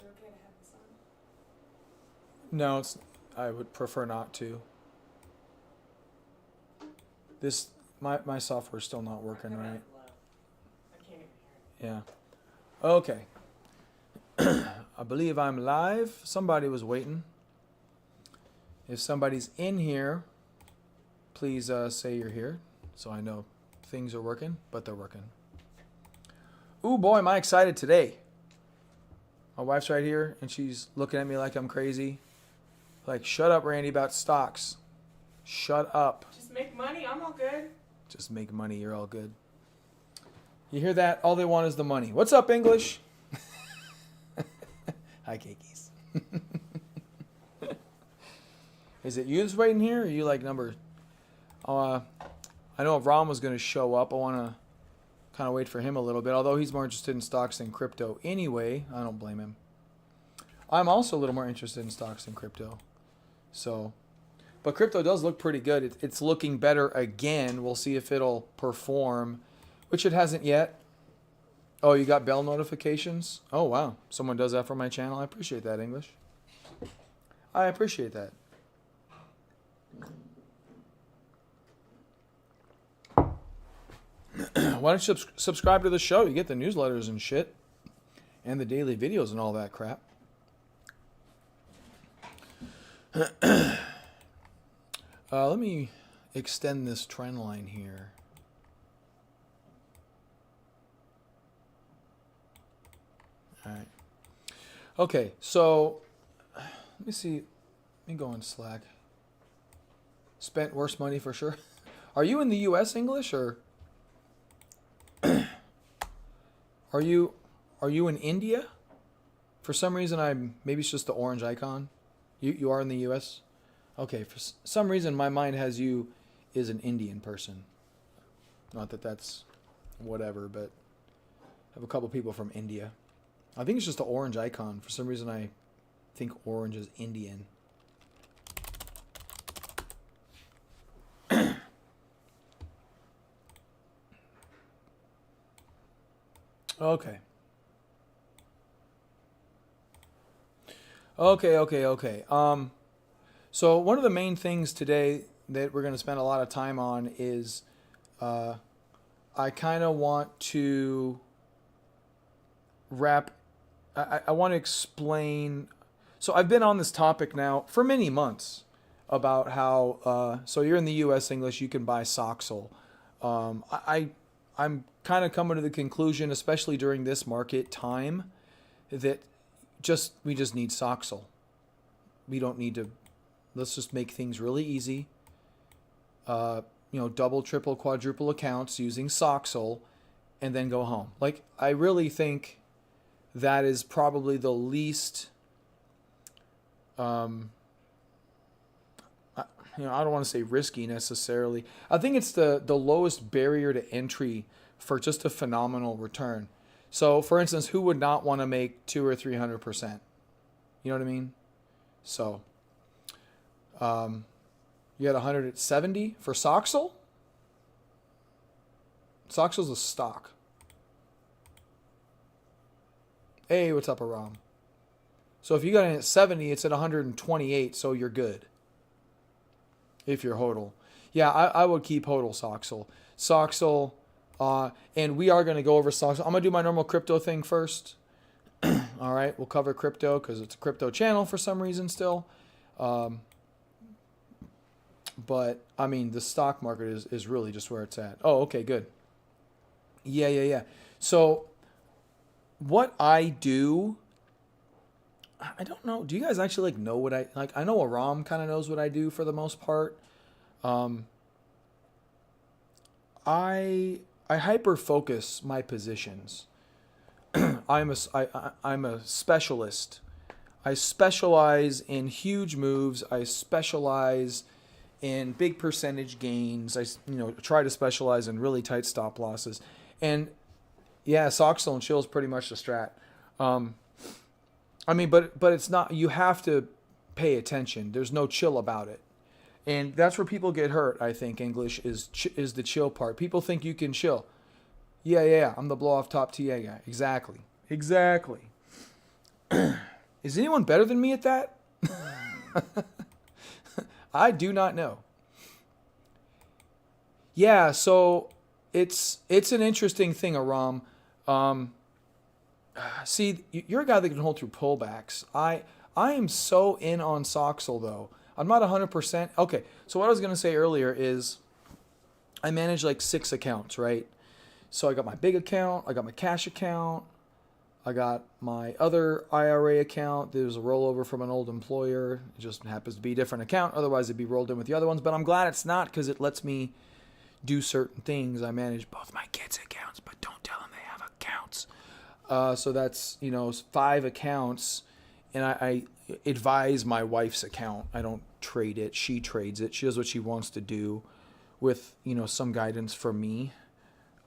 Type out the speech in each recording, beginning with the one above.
okay to have this on? No, I would prefer not to. My software's still not working I've got right. it low. I can't even hear it. Yeah. Okay. I believe I'm live. Somebody was waiting. If somebody's in here, please say you're here so I know things are working, but they're working. Ooh, boy, am I excited today. My wife's right here, and she's looking at me like I'm crazy. Like, shut up, Randy, about stocks. Shut up. Just make money. I'm all good. Just make money. You're all good. You hear that? All they want is the money. What's up, English? Hi, Keikis. Is it you that's waiting here, or are you like number... I know if Ron was going to show up. I want to kind of wait for him a little bit, although he's more interested in stocks than crypto anyway. I don't blame him. I'm also a little more interested in stocks than crypto. So, but crypto does look pretty good. It's looking better again. We'll see if it'll perform, which it hasn't yet. Oh, you got bell notifications? Oh, wow. Someone does that for my channel. I appreciate that, English. I appreciate that. Why don't you subscribe to the show? You get the newsletters and shit. And the daily videos and all that crap. Let me extend this trend line here. All right. Okay, so let me see. Let me go on Slack. Spent worse money for sure. Are you in the U.S. English, or are you in India? For some reason, maybe it's just the orange icon. You are in the U.S. Okay, for some reason my mind has you as an Indian person. Not that that's whatever, but I have a couple people from India. I think it's just the orange icon. For some reason I think orange is Indian. Okay. Okay. So one of the main things today that we're going to spend a lot of time on is I kind of want to I want to explain. So I've been on this topic now for many months about how, so you're in the U.S. English, you can buy Soxal. I'm kind of coming to the conclusion, especially during this market time, that we just need Soxal. We don't need to, let's just make things really easy. Double, triple, quadruple accounts using Soxal and then go home. Like, I really think that is probably the least, I don't want to say risky necessarily. I think it's the lowest barrier to entry for just a phenomenal return. So, for instance, who would not want to make 200 or 300%? You know what I mean? So, you had 170 for Soxal. Soxal's a stock. Hey, what's up, Aram? So if you got in at 70, it's at 128, so you're good. If you're HODL. Yeah, I would keep HODL Soxal. Soxal, and we are going to go over Soxal. I'm going to do my normal crypto thing first. All right, we'll cover crypto because it's a crypto channel for some reason still. But, I mean, the stock market is really just where it's at. Oh, okay, good. Yeah. So, what I do, I don't know. Do you guys actually know what I like? I know Aram kind of knows what I do for the most part. I hyper focus my positions. I'm a specialist. I specialize in huge moves. I specialize in big percentage gains. I try to specialize in really tight stop losses. And yeah, Soxal and chill is pretty much the strat. But it's not. You have to pay attention. There's no chill about it, and that's where people get hurt. I think English is the chill part. People think you can chill. Yeah. I'm the blow off top TA guy. Exactly. Is anyone better than me at that? I do not know. Yeah, so it's an interesting thing, Aram. See, you're a guy that can hold through pullbacks. I am so in on Soxel though. I'm not 100%. Okay, so what I was gonna say earlier is I manage like 6 accounts, right? So I got my big account, I got my cash account, I got my other IRA account. There's a rollover from an old employer. It just happens to be a different account. Otherwise, it'd be rolled in with the other ones. But I'm glad it's not because it lets me do certain things. I manage both my kids' accounts, but don't tell them they have accounts. So that's 5 accounts, and I advise my wife's account. I don't trade it. She trades it. She does what she wants to do, with some guidance from me.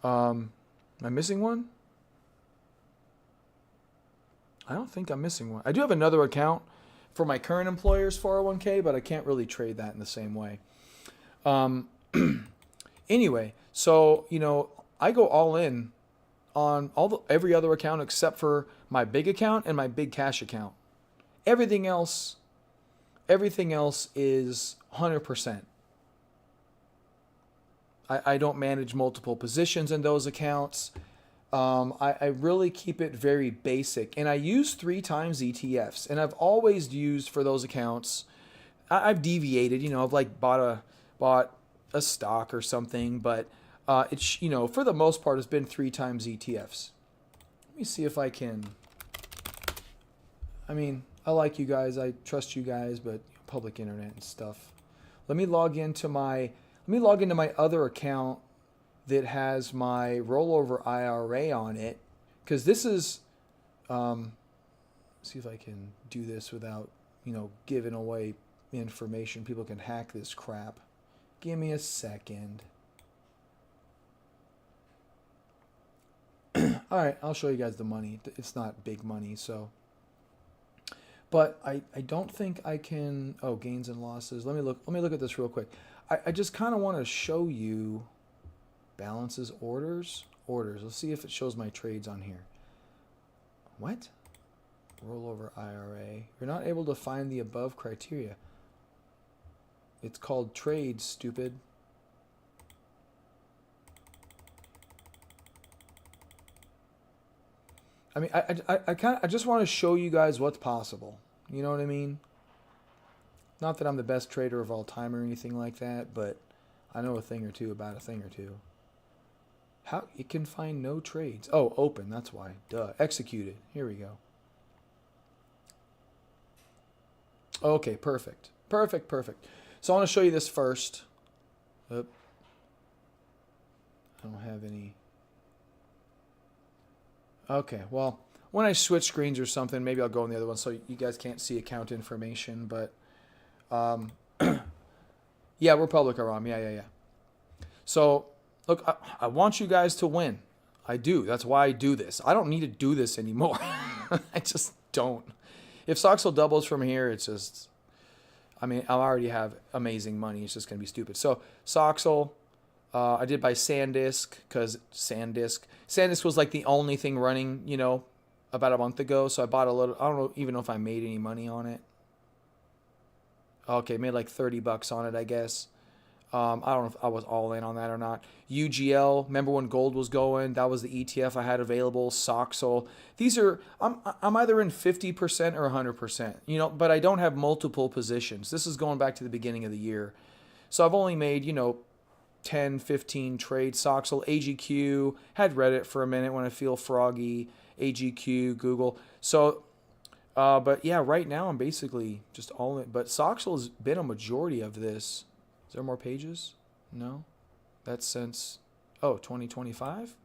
Am I missing one? I don't think I'm missing one. I do have another account for my current employer's 401k, but I can't really trade that in the same way. Anyway, so I go all in on every other account except for my big account and my big cash account. Everything else is 100%. I don't manage multiple positions in those accounts. I really keep it very basic, and I use 3 times ETFs, and I've always used for those accounts. I've deviated, I've like bought a stock or something, but it's for the most part it's been 3 times ETFs. Let me see if I can. I mean, I like you guys, I trust you guys, but public internet and stuff. Let me log into my other account that has my rollover IRA on it, because this is see if I can do this without giving away information. People can hack this crap. Give me a second. All right, I'll show you guys the money. It's not big money, so. But I don't think I can. Oh, gains and losses. Let me look at this real quick. I just kind of want to show you balances, orders. Let's see if it shows my trades on here. What? Rollover IRA. You're not able to find the above criteria. It's called trades, stupid. I mean, I just want to show you guys what's possible. You know what I mean? Not that I'm the best trader of all time or anything like that, but I know a thing or two about a thing or two. How you can find no trades? Oh, open. That's why. Duh. Executed. Here we go. Okay, perfect. So I want to show you this first. Oop. I don't have any. Okay, well, when I switch screens or something, maybe I'll go on the other one so you guys can't see account information. But, yeah, Republic Aram. Yeah. So, look, I want you guys to win. I do. That's why I do this. I don't need to do this anymore. I just don't. If Soxel doubles from here, it's just, I mean, I already have amazing money. It's just going to be stupid. So, Soxel, I did buy SanDisk because SanDisk was like the only thing running, about a month ago. So I bought a little. I don't even know if I made any money on it. Okay, made like $30 on it, I guess. I don't know if I was all in on that or not. UGL, remember when gold was going? That was the ETF I had available. Soxel. These are, I'm either in 50% or 100%, but I don't have multiple positions. This is going back to the beginning of the year. So I've only made, 10, 15 trades. Soxel, AGQ, had Reddit for a minute when I feel froggy. AGQ, Google. So, but yeah, right now I'm basically just all in. But Soxel has been a majority of this. Is there more pages? No? That's since, 2025?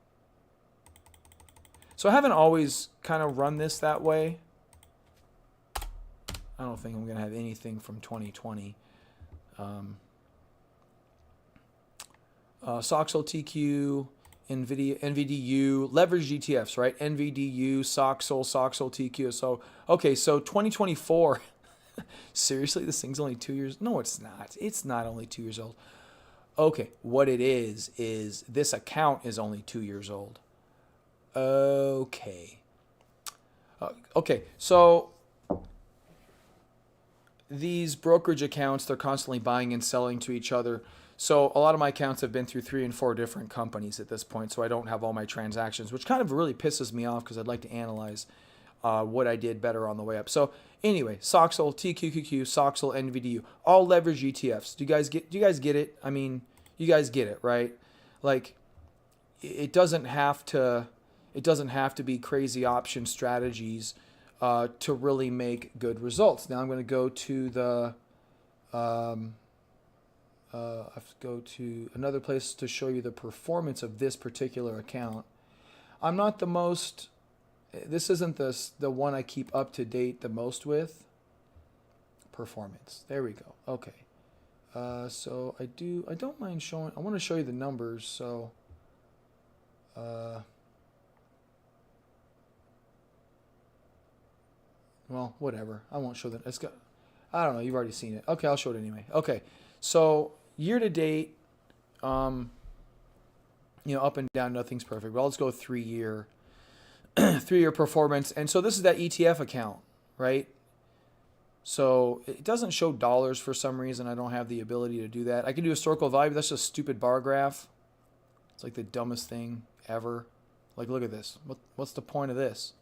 So I haven't always kind of run this that way. I don't think I'm going to have anything from 2020. Soxel TQ, NVDU, leveraged ETFs, right? NVDU, Soxel TQ. So, okay, so 2024. Seriously, this thing's only 2 years? No, it's not. It's not only 2 years old. Okay, what it is this account is only 2 years old. Okay. Okay, so these brokerage accounts, they're constantly buying and selling to each other. So a lot of my accounts have been through 3 and 4 different companies at this point, so I don't have all my transactions, which kind of really pisses me off because I'd like to analyze what I did better on the way up. So anyway, Soxal, TQQQ, Soxal, NVDU, all leverage ETFs. Do you guys get it? I mean, you guys get it, right? Like, it doesn't have to be crazy option strategies to really make good results. Now I'm going to go to the I have to go to another place to show you the performance of this particular account. I'm not the most, this isn't the one I keep up to date the most with. Performance. There we go. Okay. So I don't mind showing, I want to show you the numbers. So, well, whatever. I won't show that. It's got, I don't know. You've already seen it. Okay. I'll show it anyway. Okay. So year to date, up and down, nothing's perfect. But let's go 3 year, 3 year performance. And so this is that ETF account, right? So it doesn't show dollars for some reason. I don't have the ability to do that. I can do historical value. That's just a stupid bar graph. It's like the dumbest thing ever. Like, look at this. What's the point of this?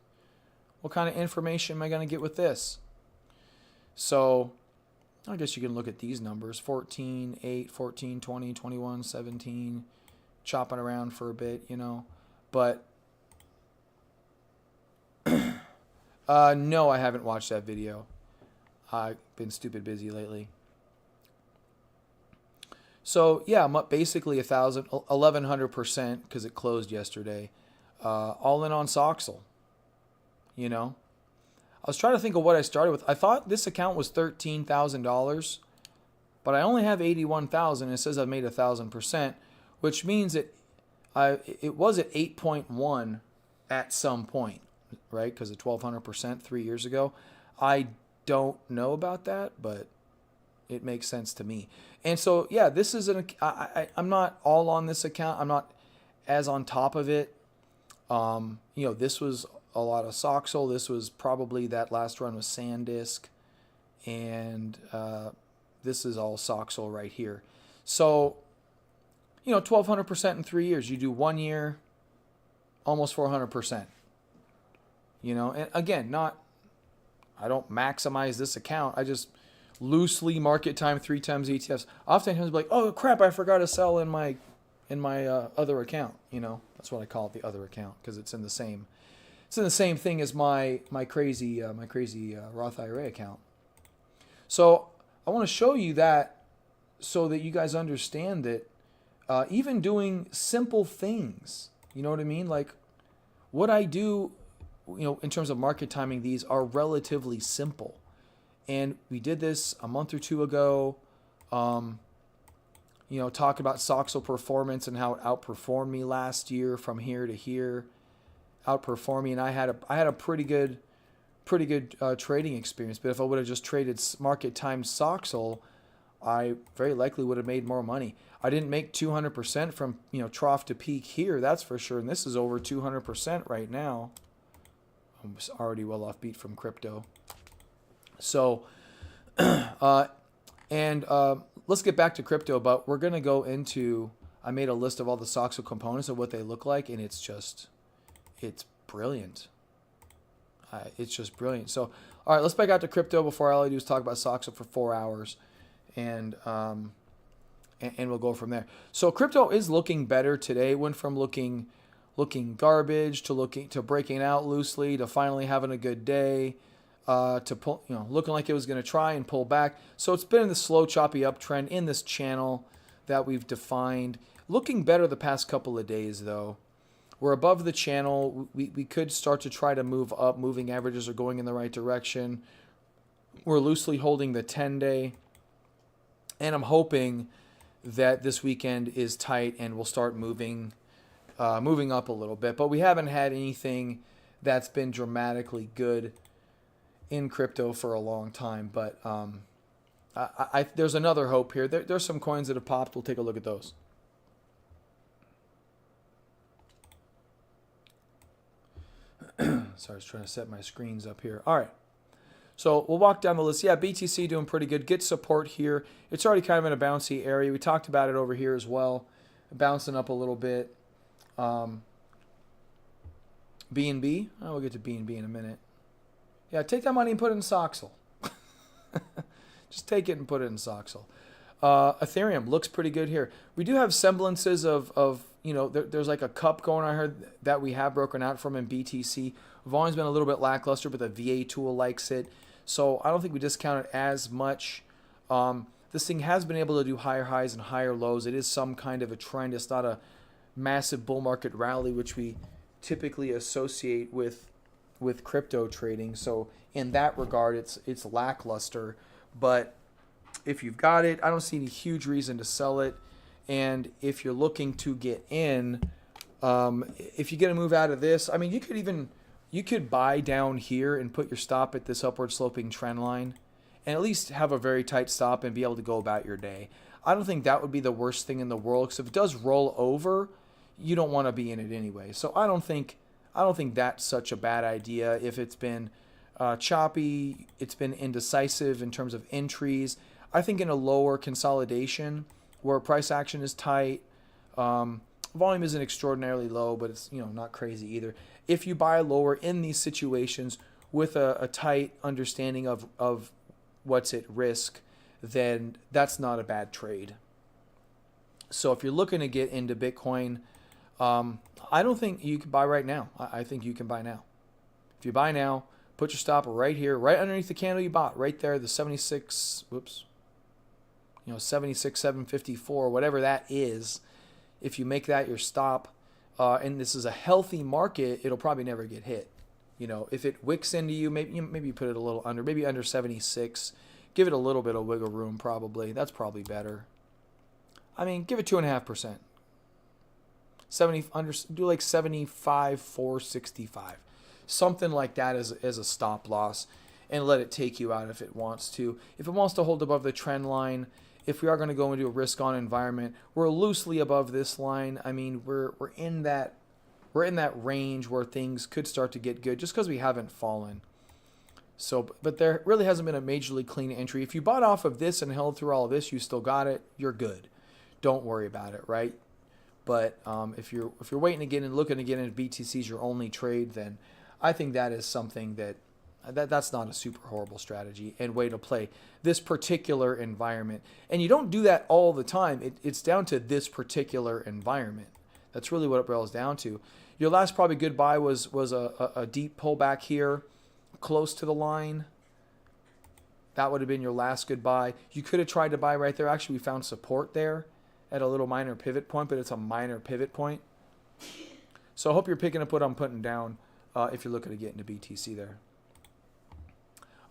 What kind of information am I going to get with this? So I guess you can look at these numbers. 14, 8, 14, 20, 21, 17. Chopping around for a bit, But no, I haven't watched that video. I've been stupid busy lately. So yeah, I'm up basically 1,100% because it closed yesterday. All in on Soxal. I was trying to think of what I started with. I thought this account was $13,000, but I only have 81,000. It says I've made 1,000%, which means it was at 8.1 at some point, right? Because of 1,200% 3 years ago. I don't know about that, but it makes sense to me. And so, yeah, this is I'm not all on this account. I'm not as on top of it. This was a lot of Soxal. This was probably that last run with SanDisk. And this is all Soxal right here. So, 1,200% in 3 years. You do 1 year, almost 400%. And again, I don't maximize this account. I just loosely market time 3 times ETFs. Oftentimes, like, oh crap, I forgot to sell in my other account. That's what I call it, the other account, because it's in the same thing as my crazy Roth IRA account. So I want to show you that so that you guys understand that even doing simple things, you know what I mean? Like what I do, in terms of market timing, these are relatively simple. And we did this a month or 2 ago, talk about Soxal performance and how it outperformed me last year from here to here, outperformed me. And I had a pretty good trading experience. But if I would have just traded market time Soxal, I very likely would have made more money. I didn't make 200% from, trough to peak here. That's for sure. And this is over 200% right now. I'm already well off beat from crypto. So, let's get back to crypto, but we're going to go into, I made a list of all the Soxal components of what they look like, and it's brilliant. It's just brilliant. So, all right, let's back out to crypto before all I do is talk about Soxal for 4 hours, and we'll go from there. So crypto is looking better today. It went from looking garbage to breaking out loosely to finally having a good day. To pull, looking like it was going to try and pull back. So it's been in the slow, choppy uptrend in this channel that we've defined. Looking better the past couple of days, though. We're above the channel. We could start to try to move up. Moving averages are going in the right direction. We're loosely holding the 10-day. And I'm hoping that this weekend is tight and we'll start moving up a little bit. But we haven't had anything that's been dramatically good in crypto for a long time, but there's another hope here. There's some coins that have popped. We'll take a look at those. Sorry, I was trying to set my screens up here. All right. So we'll walk down the list. Yeah, BTC doing pretty good. Get support here. It's already kind of in a bouncy area. We talked about it over here as well, bouncing up a little bit. BNB. Oh, we'll get to BNB in a minute. Yeah, take that money and put it in Soxel. Just take it and put it in Soxel. Ethereum looks pretty good here. We do have semblances of there's like a cup going on here that we have broken out from in BTC. Volume's been a little bit lackluster, but the VA tool likes it. So I don't think we discount it as much. This thing has been able to do higher highs and higher lows. It is some kind of a trend. It's not a massive bull market rally, which we typically associate with crypto trading. So in that regard, it's lackluster. But if you've got it, I don't see any huge reason to sell it. And if you're looking to get in, if you get a move out of this, I mean, you could buy down here and put your stop at this upward sloping trend line and at least have a very tight stop and be able to go about your day. I don't think that would be the worst thing in the world, because if it does roll over, you don't want to be in it anyway. So I don't think that's such a bad idea. If it's been choppy, it's been indecisive in terms of entries. I think in a lower consolidation where price action is tight, volume isn't extraordinarily low, but it's not crazy either. If you buy lower in these situations with a tight understanding of what's at risk, then that's not a bad trade. So if you're looking to get into Bitcoin, I don't think you can buy right now. I think you can buy now. If you buy now, put your stop right here, right underneath the candle you bought, right there, the 76, 754, whatever that is. If you make that your stop, and this is a healthy market, it'll probably never get hit. If it wicks into you, maybe you put it a little under, maybe under 76. Give it a little bit of wiggle room, probably. That's probably better. I mean, give it 2.5%. 70 under, do like 75, 465, something like that as a stop loss, and let it take you out if it wants to. If it wants to hold above the trend line, if we are going to go into a risk-on environment, we're loosely above this line. I mean, we're in that range where things could start to get good just because we haven't fallen. So, but there really hasn't been a majorly clean entry. If you bought off of this and held through all of this, you still got it, you're good. Don't worry about it, right? But if you're waiting to get in, looking to get into BTC as your only trade, then I think that is something that's not a super horrible strategy and way to play this particular environment. And you don't do that all the time. It's down to this particular environment. That's really what it boils down to. Your last probably good buy was a deep pullback here, close to the line. That would have been your last good buy. You could have tried to buy right there. Actually, we found support there at a little minor pivot point, but it's a minor pivot point. So I hope you're picking up what I'm putting down if you're looking to get into BTC there.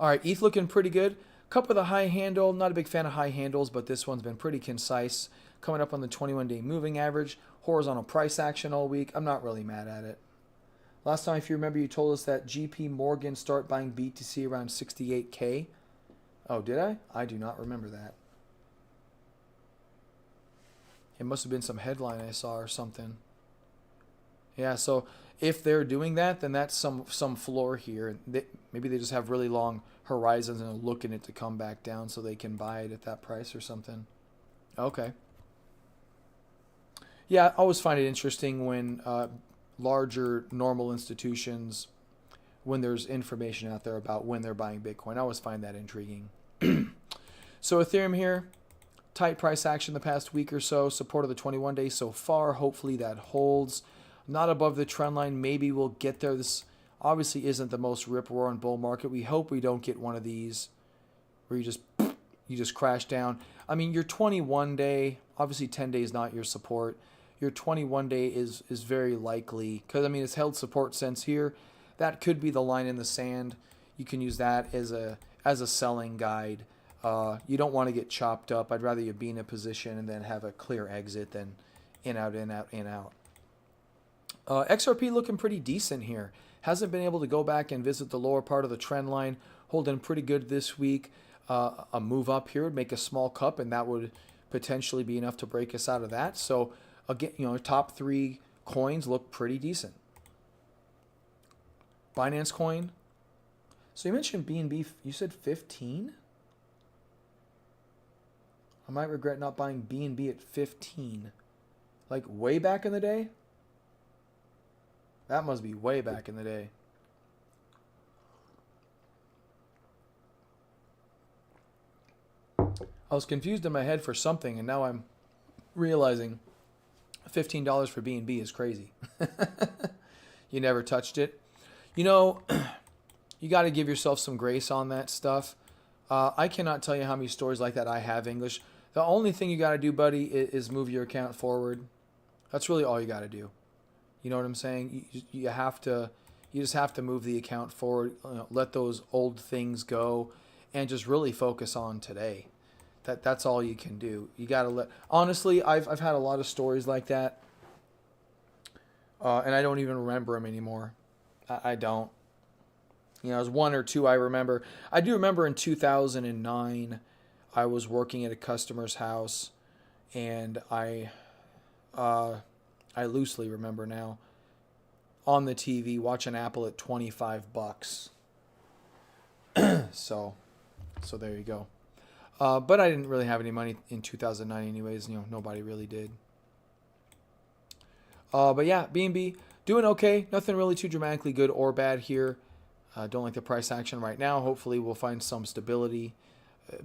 All right, ETH looking pretty good. Cup with a high handle. Not a big fan of high handles, but this one's been pretty concise. Coming up on the 21-day moving average. Horizontal price action all week. I'm not really mad at it. Last time, if you remember, you told us that JP Morgan start buying BTC around 68K. Oh, did I? I do not remember that. It must have been some headline I saw or something. Yeah, so if they're doing that, then that's some floor here. Maybe they just have really long horizons and are looking it to come back down so they can buy it at that price or something. Okay. Yeah, I always find it interesting when larger normal institutions, when there's information out there about when they're buying Bitcoin. I always find that intriguing. So Ethereum here, tight price action the past week or so, support of the 21 days so far. Hopefully that holds. Not above the trend line. Maybe we'll get there. This obviously isn't the most rip-roaring bull market. We hope we don't get one of these where you just crash down. I mean, your 21 day, obviously 10 days not your support. Your 21 day is very likely, because I mean it's held support since here. That could be the line in the sand. You can use that as a selling guide. You don't want to get chopped up. I'd rather you be in a position and then have a clear exit than in, out, in, out, in, out. XRP looking pretty decent here. Hasn't been able to go back and visit the lower part of the trend line. Holding pretty good this week. A move up here would make a small cup, and that would potentially be enough to break us out of that. So again, top three coins look pretty decent. Binance coin, So you mentioned B&B. You said 15? I might regret not buying B&B at 15. Like way back in the day? That must be way back in the day. I was confused in my head for something, and now I'm realizing $15 for B&B is crazy. You never touched it. You know, you got to give yourself some grace on that stuff. I cannot tell you how many stories like that I have, English. The only thing you got to do, buddy, is move your account forward. That's really all you got to do. You know what I'm saying? You just have to move the account forward. Let those old things go, and just really focus on today. That's all you can do. You got to let. Honestly, I've had a lot of stories like that, and I don't even remember them anymore. I don't. You know, there's one or two I remember. I do remember in 2009, I was working at a customer's house, and I loosely remember now, on the TV watching Apple at $25. So there you go. But I didn't really have any money in 2009 anyways. You know, nobody really did. But yeah, B&B doing okay. Nothing really too dramatically good or bad here. Don't like the price action right now. Hopefully we'll find some stability.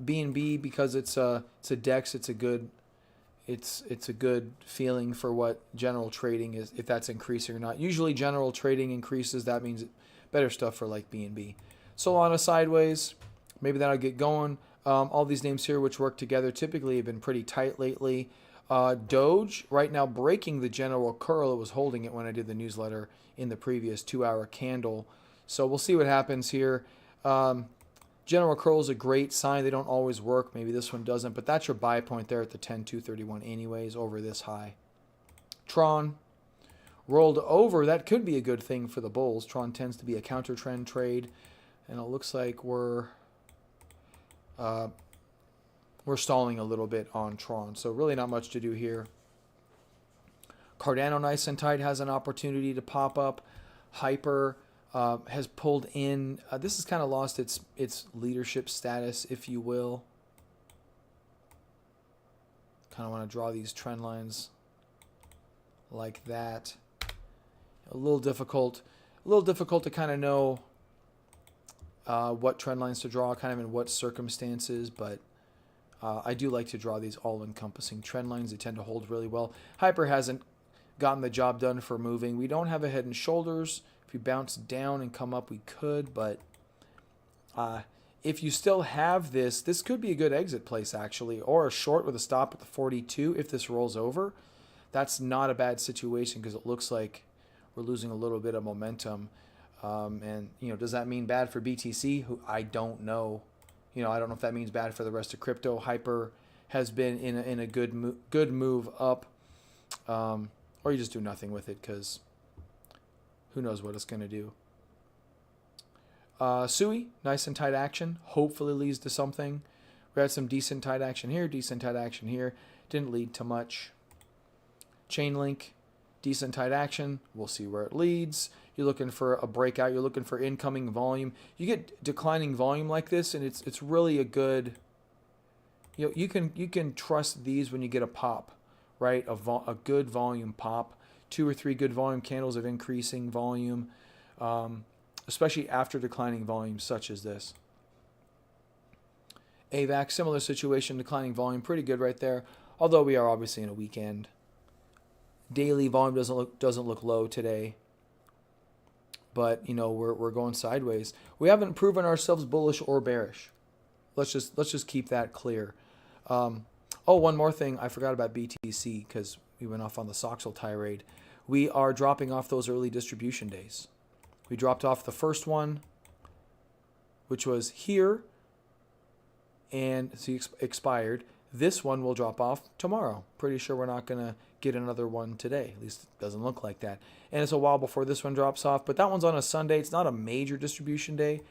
B&B, because it's a DEX, it's a good feeling for what general trading is, if that's increasing or not. Usually general trading increases. That means better stuff for like B&B. Solana sideways. Maybe that'll get going. All these names here, which work together, typically have been pretty tight lately. Doge, right now breaking the general curl. It was holding it when I did the newsletter in the previous 2-hour candle. So we'll see what happens here. General curl is a great sign. They don't always work. Maybe this one doesn't, but that's your buy point there at the 10,231 anyways, over this high. Tron rolled over. That could be a good thing for the bulls. Tron tends to be a counter trend trade, and it looks like we're stalling a little bit on Tron, so really not much to do here. Cardano nice and tight, has an opportunity to pop up. Hyper has pulled in. This has kind of lost its leadership status, if you will. Kind of want to draw these trend lines like that. A little difficult to kind of know what trend lines to draw, kind of in what circumstances, but I do like to draw these all-encompassing trend lines. They tend to hold really well. Hyper hasn't gotten the job done for moving. We don't have a head and shoulders. If we bounce down and come up, we could, but if you still have this could be a good exit place, actually, or a short with a stop at the 42 if this rolls over. That's not a bad situation because it looks like we're losing a little bit of momentum. And, you know, does that mean bad for BTC? I don't know. You know, I don't know if that means bad for the rest of crypto. Hyper has been in a good move up, or you just do nothing with it because who knows what it's going to do. Sui, nice and tight action. Hopefully leads to something. We had some decent tight action here, decent tight action here. Didn't lead to much. Chainlink, decent tight action. We'll see where it leads. You're looking for a breakout. You're looking for incoming volume. You get declining volume like this, and it's really a good. You know, you can trust these when you get a pop, right? A good volume pop. 2 or 3 good volume candles of increasing volume, especially after declining volume such as this. AVAX, similar situation, declining volume, pretty good right there. Although we are obviously in a weekend. Daily volume doesn't look low today, but you know we're going sideways. We haven't proven ourselves bullish or bearish. Let's just keep that clear. One more thing I forgot about BTC because we went off on the Soxal tirade. We are dropping off those early distribution days. We dropped off the first one, which was here, and it's expired. This one will drop off tomorrow. Pretty sure we're not going to get another one today. At least it doesn't look like that. And it's a while before this one drops off, but that one's on a Sunday. It's not a major distribution day.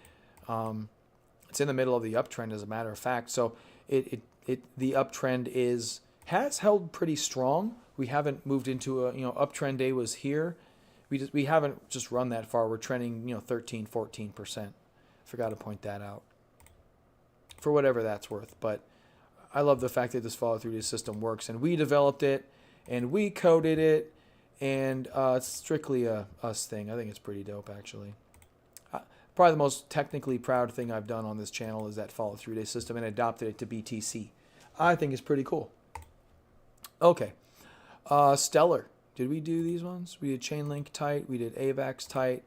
It's in the middle of the uptrend, as a matter of fact. So the uptrend has held pretty strong. We haven't moved into a, uptrend day was here. We haven't just run that far. We're trending, 13, 14%. Forgot to point that out. For whatever that's worth. But I love the fact that this follow through system works. And we developed it. And we coded it. And it's strictly a us thing. I think it's pretty dope, actually. Probably the most technically proud thing I've done on this channel is that follow through day system and adopted it to BTC. I think it's pretty cool. Okay. Stellar. Did we do these ones? We did Chainlink tight. We did AVAX tight.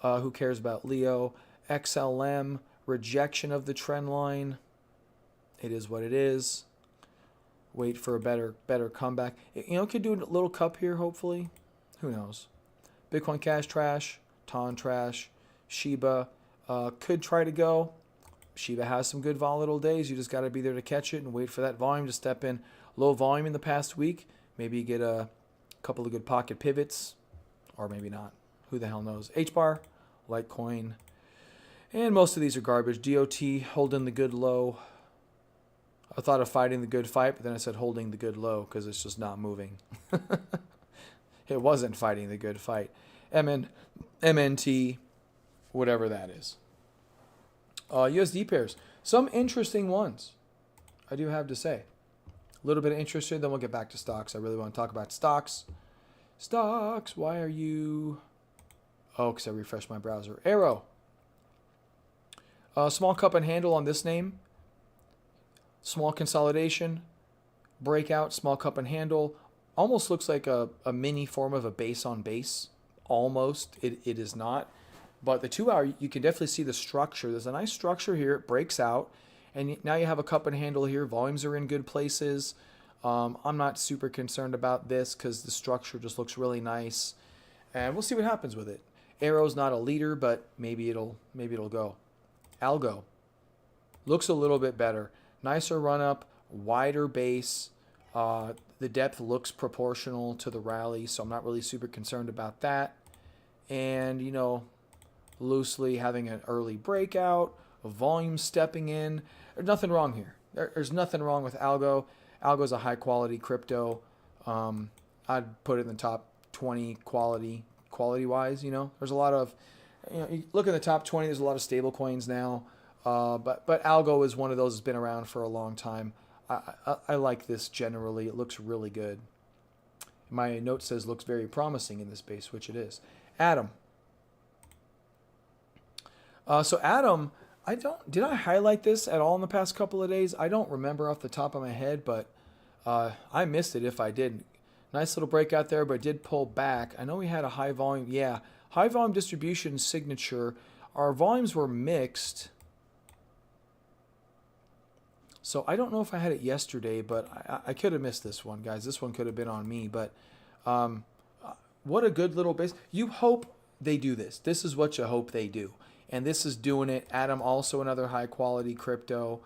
Who cares about Leo? XLM. Rejection of the trend line. It is what it is. Wait for a better comeback. Could do a little cup here, hopefully. Who knows? Bitcoin Cash trash. TON trash. Shiba could try to go. Shiba has some good volatile days. You just got to be there to catch it and wait for that volume to step in. Low volume in the past week. Maybe you get a couple of good pocket pivots. Or maybe not. Who the hell knows? HBAR, Litecoin. And most of these are garbage. DOT holding the good low. I thought of fighting the good fight, but then I said holding the good low because it's just not moving. It wasn't fighting the good fight. MNT, whatever that is. USD pairs. Some interesting ones, I do have to say. A little bit of interest here, then we'll get back to stocks. I really want to talk about stocks. Stocks, why are you... Oh, because I refreshed my browser. Arrow. Small cup and handle on this name. Small consolidation. Breakout, small cup and handle. Almost looks like a mini form of a base on base. Almost. It is not. But the 2 hour, you can definitely see the structure. There's a nice structure here. It breaks out. And now you have a cup and handle here. Volumes are in good places. I'm not super concerned about this because the structure just looks really nice. And we'll see what happens with it. Arrow's not a leader, but maybe it'll go. Algo. Looks a little bit better. Nicer run up. Wider base. The depth looks proportional to the rally, so I'm not really super concerned about that. And, loosely having an early breakout, a volume stepping in. There's nothing wrong here. There's nothing wrong with Algo. Algo's a high quality crypto. I'd put it in the top 20 quality wise. There's a lot of, you look in the top 20. There's a lot of stable coins now, but Algo is one of those that's been around for a long time. I like this generally. It looks really good. My note says looks very promising in this space, which it is. Atom. So Atom, did I highlight this at all in the past couple of days? I don't remember off the top of my head, but I missed it if I did. Nice little breakout there, but did pull back. I know we had a high volume. Yeah, high volume distribution signature. Our volumes were mixed. So I don't know if I had it yesterday, but I could have missed this one, guys. This one could have been on me, but what a good little base. You hope they do this. This is what you hope they do. And this is doing it. Atom, also another high quality crypto.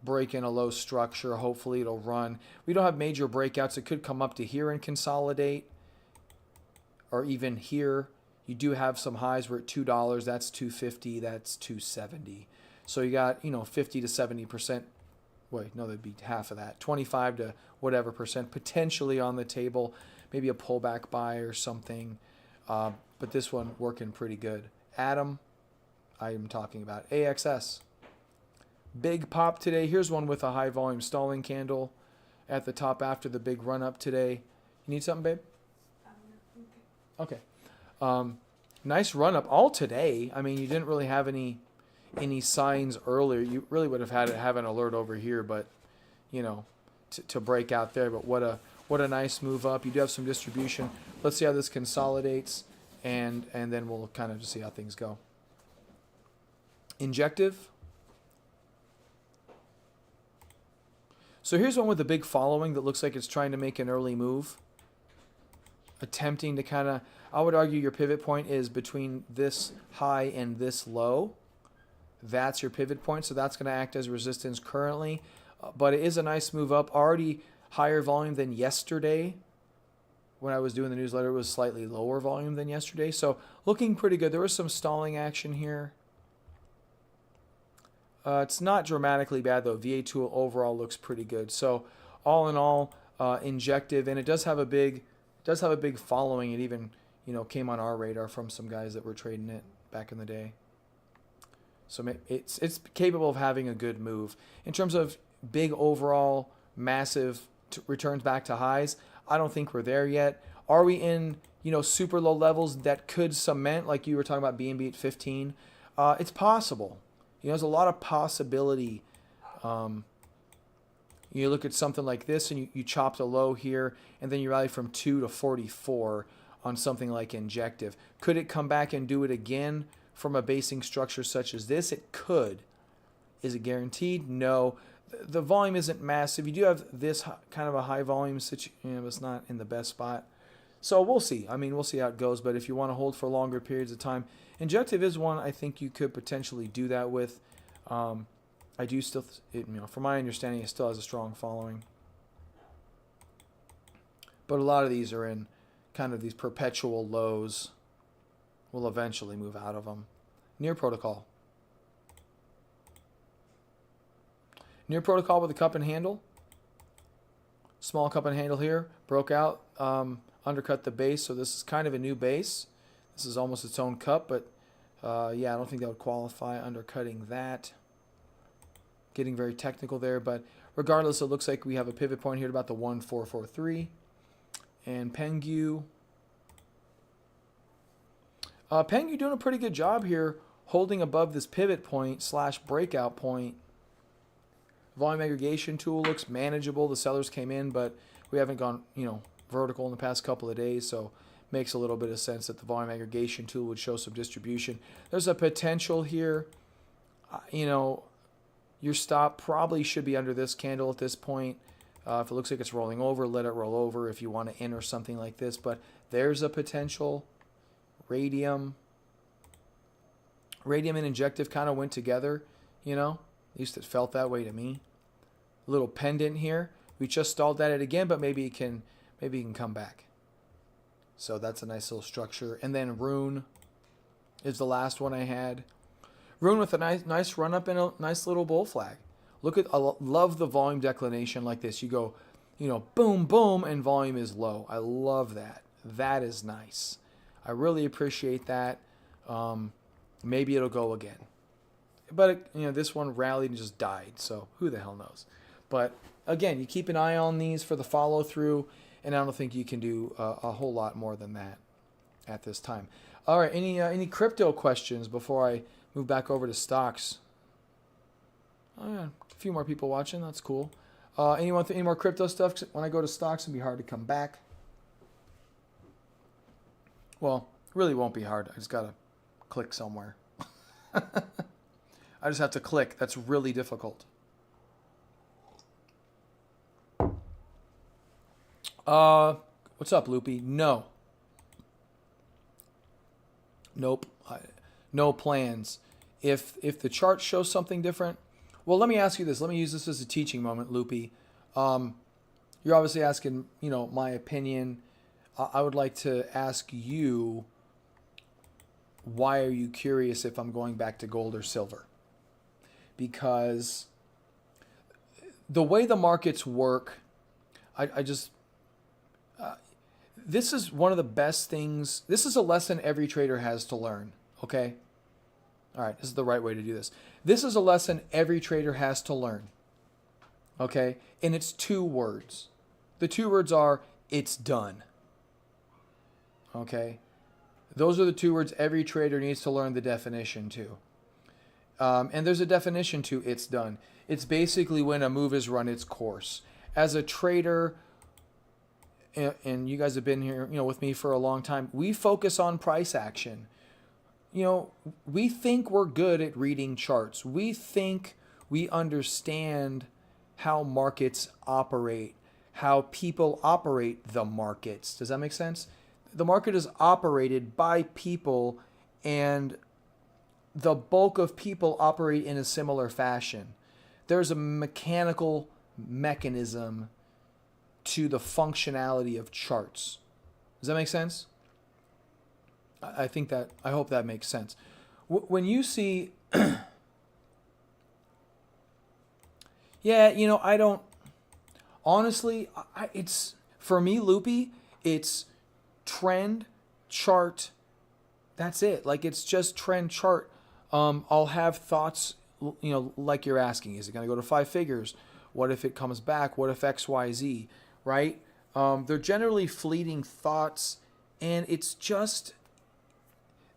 Break in a low structure. Hopefully it'll run. We don't have major breakouts. It could come up to here and consolidate. Or even here. You do have some highs. We're at $2. That's $2.50. That's $2.70. So you got, 50 to 70%. Wait, no, that'd be half of that. 25 to whatever percent potentially on the table. Maybe a pullback buy or something. But this one working pretty good. Atom, I am talking about. AXS. Big pop today. Here's one with a high volume stalling candle at the top after the big run up today. You need something, babe? Okay. Nice run up all today. I mean, you didn't really have any signs earlier. You really would have had to have an alert over here, but to break out there. But what a nice move up. You do have some distribution. Let's see how this consolidates, and then we'll kind of just see how things go. Injective. So here's one with a big following that looks like it's trying to make an early move. Attempting to kind of, I would argue your pivot point is between this high and this low. That's your pivot point, so that's going to act as resistance currently. But it is a nice move up. Already higher volume than yesterday. When I was doing the newsletter, it was slightly lower volume than yesterday. So looking pretty good. There was some stalling action here. It's not dramatically bad, though. VA2 overall looks pretty good. So all in all, injective. And it does have a big following. It even came on our radar from some guys that were trading it back in the day. So it's capable of having a good move. In terms of big overall massive returns back to highs, I don't think we're there yet. Are we in, super low levels that could cement, like you were talking about BNB at 15? It's possible. There's a lot of possibility. You look at something like this and you chopped a low here, and then you rally from 2 to 44 on something like Injective. Could it come back and do it again from a basing structure such as this? It could. Is it guaranteed? No. The volume isn't massive. You do have this kind of a high volume situation. It's not in the best spot. So we'll see. We'll see how it goes. But if you want to hold for longer periods of time, Injective is one I think you could potentially do that with. I do still, from my understanding, it still has a strong following. But a lot of these are in kind of these perpetual lows. We'll eventually move out of them. Near Protocol. Near Protocol with a cup and handle. Small cup and handle here. Broke out. Undercut the base. So this is kind of a new base. This is almost its own cup. But yeah, I don't think that would qualify undercutting that. Getting very technical there. But regardless, it looks like we have a pivot point here at about the 1443. And Pengu. Pengu doing a pretty good job here, holding above this pivot point / breakout point. Volume aggregation tool looks manageable. The sellers came in, but we haven't gone, vertical in the past couple of days, so makes a little bit of sense that the volume aggregation tool would show some distribution. There's a potential here. Your stop probably should be under this candle at this point. If it looks like it's rolling over, let it roll over if you want to enter something like this. But there's a potential. Radium and Injective kind of went together, At least it felt that way to me. A little pendant here. We just stalled at it again, but maybe it can come back. So that's a nice little structure. And then Rune is the last one I had. Rune with a nice run up and a nice little bull flag. I love the volume declination like this. You go, boom, boom, and volume is low. I love that. That is nice. I really appreciate that. Maybe it'll go again. But, this one rallied and just died. So who the hell knows? But, again, you keep an eye on these for the follow-through. And I don't think you can do a whole lot more than that at this time. All right, any crypto questions before I move back over to stocks? Oh, yeah, a few more people watching. That's cool. Anyone any more crypto stuff? When I go to stocks, it'll be hard to come back. Well, it really won't be hard. I just got to click somewhere. I just have to click. That's really difficult. What's up, Loopy? No. Nope. No plans. If the chart shows something different, well, let me ask you this. Let me use this as a teaching moment, Loopy. You're obviously asking, my opinion. I would like to ask you, why are you curious if I'm going back to gold or silver? Because the way the markets work, this is one of the best things. This is a lesson every trader has to learn, okay? All right, this is the right way to do this. This is a lesson every trader has to learn, okay? And it's 2 words. The 2 words are, it's done. Okay? Those are the 2 words every trader needs to learn the definition to. And there's a definition to it's done. It's basically when a move has run its course. As a trader, and you guys have been here, with me for a long time, we focus on price action. We think we're good at reading charts. We think we understand how markets operate, how people operate the markets. Does that make sense? The market is operated by people, and the bulk of people operate in a similar fashion. There's a mechanical mechanism to the functionality of charts. Does that make sense? I hope that makes sense. When you see, yeah, I don't, honestly, it's, for me, Loopy, it's trend, chart, that's it. Like, it's just trend, chart. I'll have thoughts, like you're asking. Is it going to go to 5 figures? What if it comes back? What if X, Y, Z? Right? They're generally fleeting thoughts, and it's just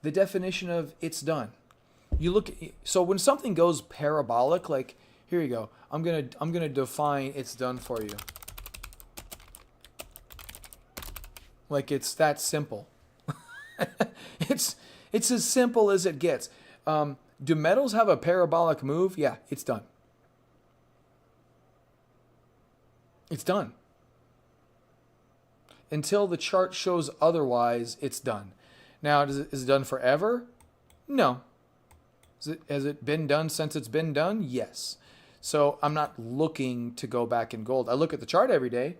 the definition of it's done. You look at, so when something goes parabolic, like here you go. I'm gonna define it's done for you. Like it's that simple. it's as simple as it gets. Do metals have a parabolic move? Yeah, it's done. It's done. Until the chart shows otherwise, it's done. Now, is it done forever? No. Has it been done since it's been done? Yes. So I'm not looking to go back in gold. I look at the chart every day.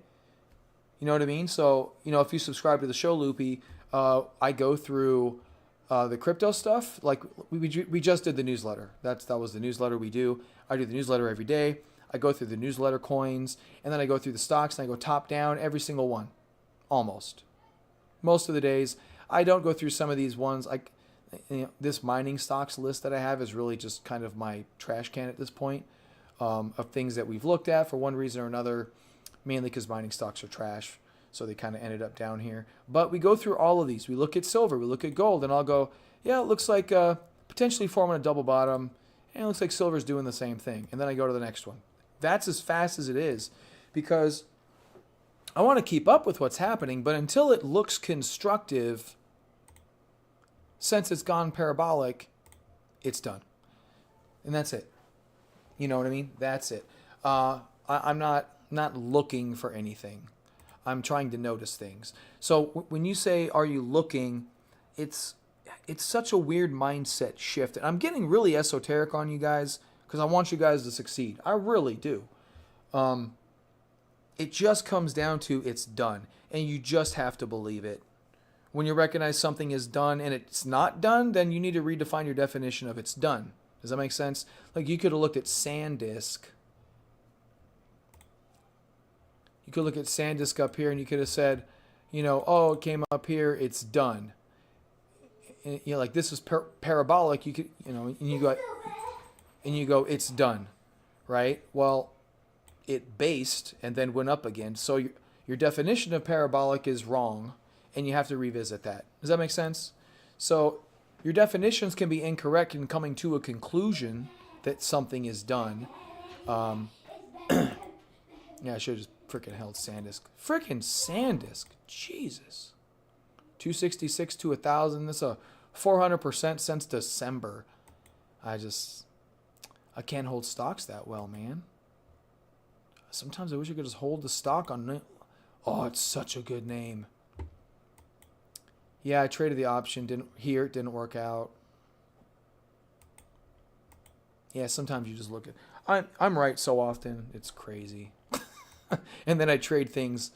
You know what I mean? So, if you subscribe to the show, Loopy, I go through the crypto stuff. Like we just did the newsletter. That was the newsletter we do. I do the newsletter every day. I go through the newsletter coins, and then I go through the stocks, and I go top down every single one. Almost. Most of the days. I don't go through some of these ones. This mining stocks list that I have is really just kind of my trash can at this point of things that we've looked at for one reason or another, mainly because mining stocks are trash. So they kind of ended up down here. But we go through all of these. We look at silver. We look at gold. And I'll go, yeah, it looks like potentially forming a double bottom. And it looks like silver's doing the same thing. And then I go to the next one. That's as fast as it is because I want to keep up with what's happening. But until it looks constructive, since it's gone parabolic, it's done. And that's it. You know what I mean? That's it. I'm not looking for anything. I'm trying to notice things. So when you say, are you looking, it's such a weird mindset shift. And I'm getting really esoteric on you guys because I want you guys to succeed. I really do. It just comes down to it's done. And you just have to believe it. When you recognize something is done and it's not done, then you need to redefine your definition of it's done. Does that make sense? Like you could have looked at SanDisk. You could look at SanDisk up here and you could have said, it came up here, it's done. And, like this is parabolic. You could, and you go, it's done, right? Well, it based and then went up again. So your definition of parabolic is wrong, and you have to revisit that. Does that make sense? So your definitions can be incorrect in coming to a conclusion that something is done. Yeah, I should have just freaking held SanDisk. Freaking SanDisk. Jesus. 266 to 1,000. That's a 400% since December. I can't hold stocks that well, man. Sometimes I wish I could just hold the stock on. Oh, it's such a good name. Yeah, I traded the option. It didn't work out. Yeah, sometimes you just look at. I'm right so often. It's crazy. And then I trade things.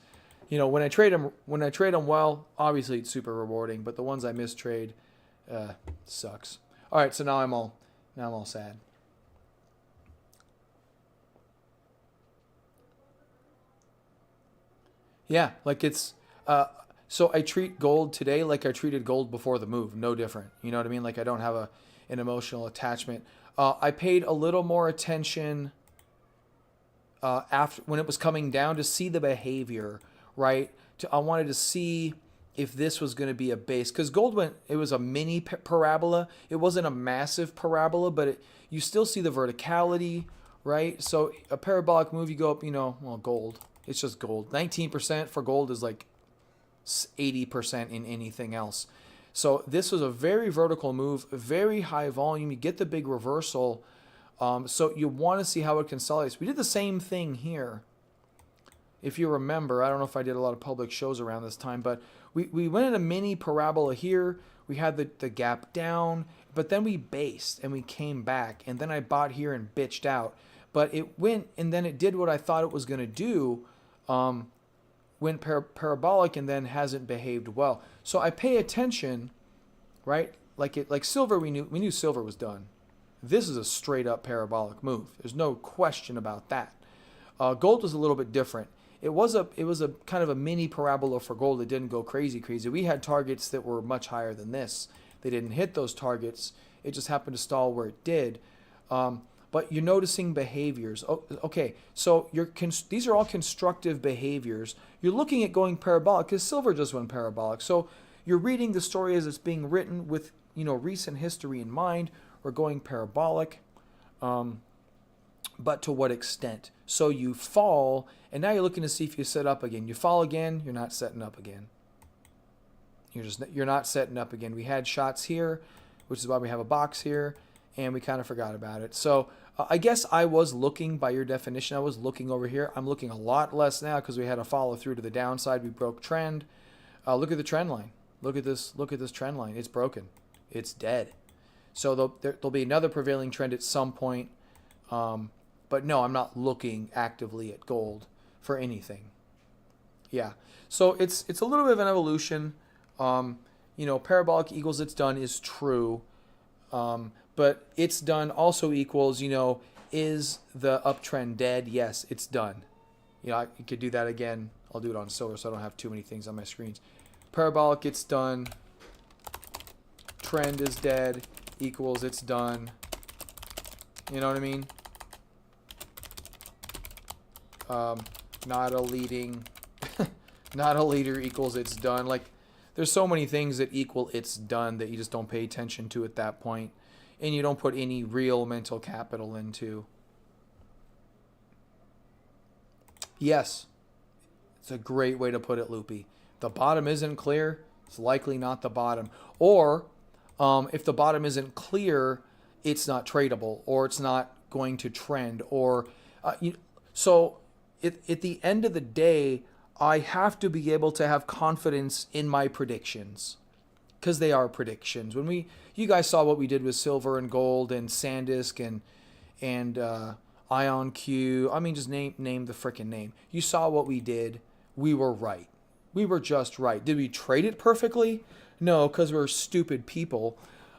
When I trade them well, obviously it's super rewarding. But the ones I mistrade, sucks. All right, so now I'm all sad. Yeah, like it's. So I treat gold today like I treated gold before the move. No different. You know what I mean? Like I don't have an emotional attachment. I paid a little more attention after when it was coming down to see the behavior, right? I wanted to see if this was going to be a base because gold it was a mini parabola. It wasn't a massive parabola, but you still see the verticality, right? So a parabolic move, you go up, gold. It's just gold. 19% for gold is like 80% in anything else. So this was a very vertical move, very high volume. You get the big reversal. So you want to see how it consolidates. We did the same thing here. If you remember, I don't know if I did a lot of public shows around this time, but we went in a mini parabola here. We had the gap down, but then we based and we came back. And then I bought here and bitched out. But it went and then it did what I thought it was going to do. Went parabolic and then hasn't behaved well. So I pay attention, right? Like silver, we knew silver was done. This is a straight up parabolic move. There's no question about that. Gold was a little bit different. It was a kind of a mini parabola for gold. It didn't go crazy. We had targets that were much higher than this. They didn't hit those targets, It just happened to stall where it did. But you're noticing behaviors. Oh, okay, so these are all constructive behaviors. You're looking at going parabolic because silver just went parabolic. So you're reading the story as it's being written with, recent history in mind. We're going parabolic, but to what extent? So you fall, and now you're looking to see if you set up again. You fall again, you're not setting up again. You're not setting up again. We had shots here, which is why we have a box here, and we kind of forgot about it. So I guess I was looking, by your definition, I was looking over here. I'm looking a lot less now because we had a follow through to the downside. We broke trend. Look at the trend line. Look at this trend line. It's broken. It's dead. So there'll be another prevailing trend at some point. But no, I'm not looking actively at gold for anything. Yeah. So it's a little bit of an evolution. Parabolic equals it's done is true. But it's done also equals, is the uptrend dead? Yes, it's done. I could do that again. I'll do it on silver so I don't have too many things on my screens. Parabolic, it's done. Trend is dead equals it's done. You know what I mean? Not a leading, not a leader equals it's done. Like, there's so many things that equal it's done that you just don't pay attention to at that point, and you don't put any real mental capital into. Yes, it's a great way to put it, Loopy. The bottom isn't clear, it's likely not the bottom. Or if the bottom isn't clear, it's not tradable, or it's not going to trend. Or so at the end of the day, I have to be able to have confidence in my predictions, because they are predictions. When you guys saw what we did with silver and gold and SanDisk and IonQ. I mean, just name the freaking name. You saw what we did. We were right. We were just right. Did we trade it perfectly? No, because we're stupid people.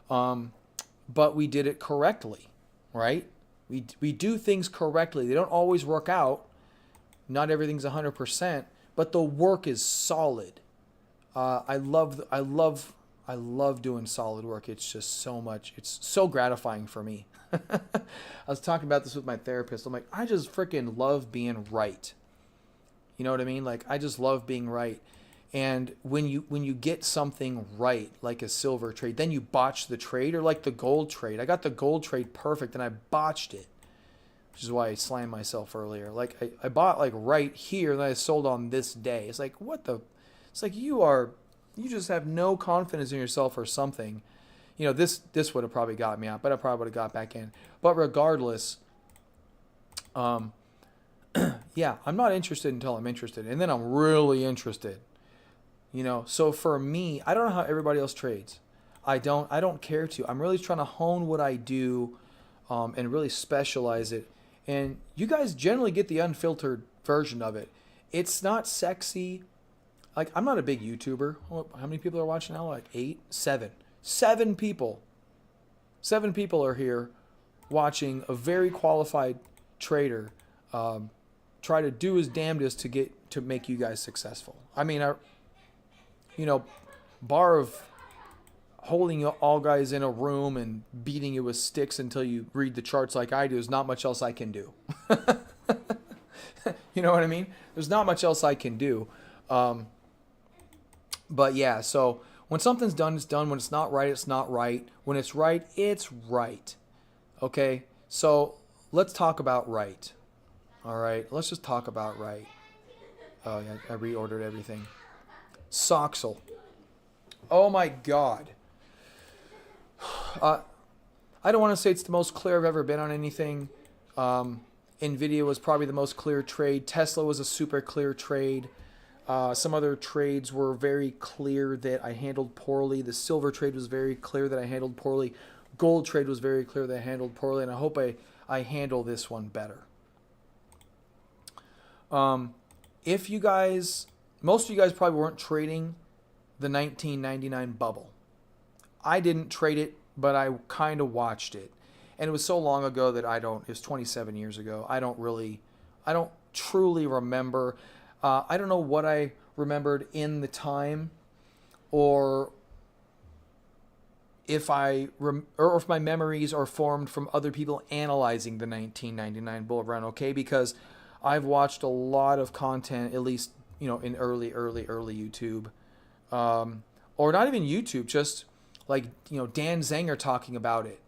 But we did it correctly, right? We do things correctly. They don't always work out. Not everything's 100%, but the work is solid. I love doing solid work. It's just so much. It's so gratifying for me. I was talking about this with my therapist. I'm like, I just freaking love being right. You know what I mean? Like, I just love being right. And when you get something right, like a silver trade, then you botch the trade, or like the gold trade. I got the gold trade perfect and I botched it, which is why I slammed myself earlier. Like, I bought like right here and then I sold on this day. It's like, it's like you just have no confidence in yourself or something. This would have probably got me out, but I probably would have got back in. But regardless, yeah, I'm not interested until I'm interested. And then I'm really interested. So for me, I don't know how everybody else trades. I don't care to. I'm really trying to hone what I do and really specialize it. And you guys generally get the unfiltered version of it. It's not sexy. Like, I'm not a big YouTuber. How many people are watching now? Like 8? 7. 7 people. 7 people are here watching a very qualified trader try to do his damnedest to make you guys successful. I mean, bar of holding you all guys in a room and beating you with sticks until you read the charts like I do, is not much else I can do. You know what I mean? There's not much else I can do. But yeah, so when something's done, it's done. When it's not right, it's not right. When it's right, it's right. Okay? So let's talk about right. All right? Let's just talk about right. Oh, yeah, I reordered everything. Soxel. Oh my God. I don't want to say it's the most clear I've ever been on anything. Nvidia was probably the most clear trade. Tesla was a super clear trade. Some other trades were very clear that I handled poorly. The silver trade was very clear that I handled poorly. Gold trade was very clear that I handled poorly, and I hope I handle this one better. If you guys, most of you guys probably weren't trading the 1999 bubble. I didn't trade it, but I kind of watched it. And it was so long ago that it was 27 years ago. I don't truly remember. I don't know what I remembered in the time, or if or if my memories are formed from other people analyzing the 1999 bull run, okay? Because I've watched a lot of content, at least, in early YouTube, or not even YouTube, just like, Dan Zenger talking about it.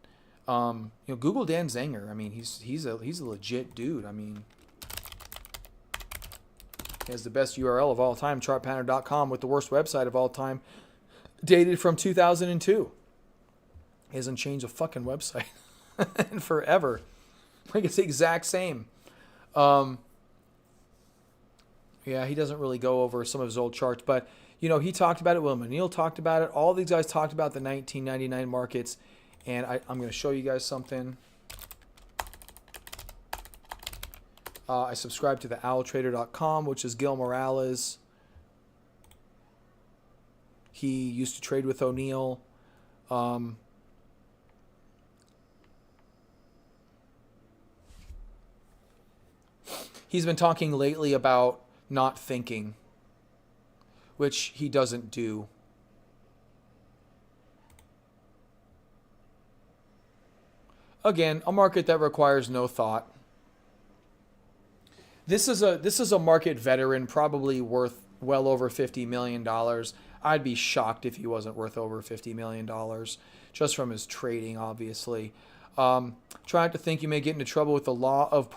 Google Dan Zenger. I mean, he's a legit dude. I mean, he has the best URL of all time, chartpattern.com, with the worst website of all time, dated from 2002. He hasn't changed a fucking website in forever. Like, it's the exact same. Yeah, he doesn't really go over some of his old charts, but he talked about it. William O'Neill talked about it. All these guys talked about the 1999 markets, and I'm going to show you guys something. I subscribe to the owltrader.com, which is Gil Morales. He used to trade with O'Neill. He's been talking lately about not thinking, which he doesn't do. Again, a market that requires no thought. This is a market veteran, probably worth well over $50 million. I'd be shocked if he wasn't worth over $50 million, just from his trading, obviously. Try not to think you may get into trouble with the law of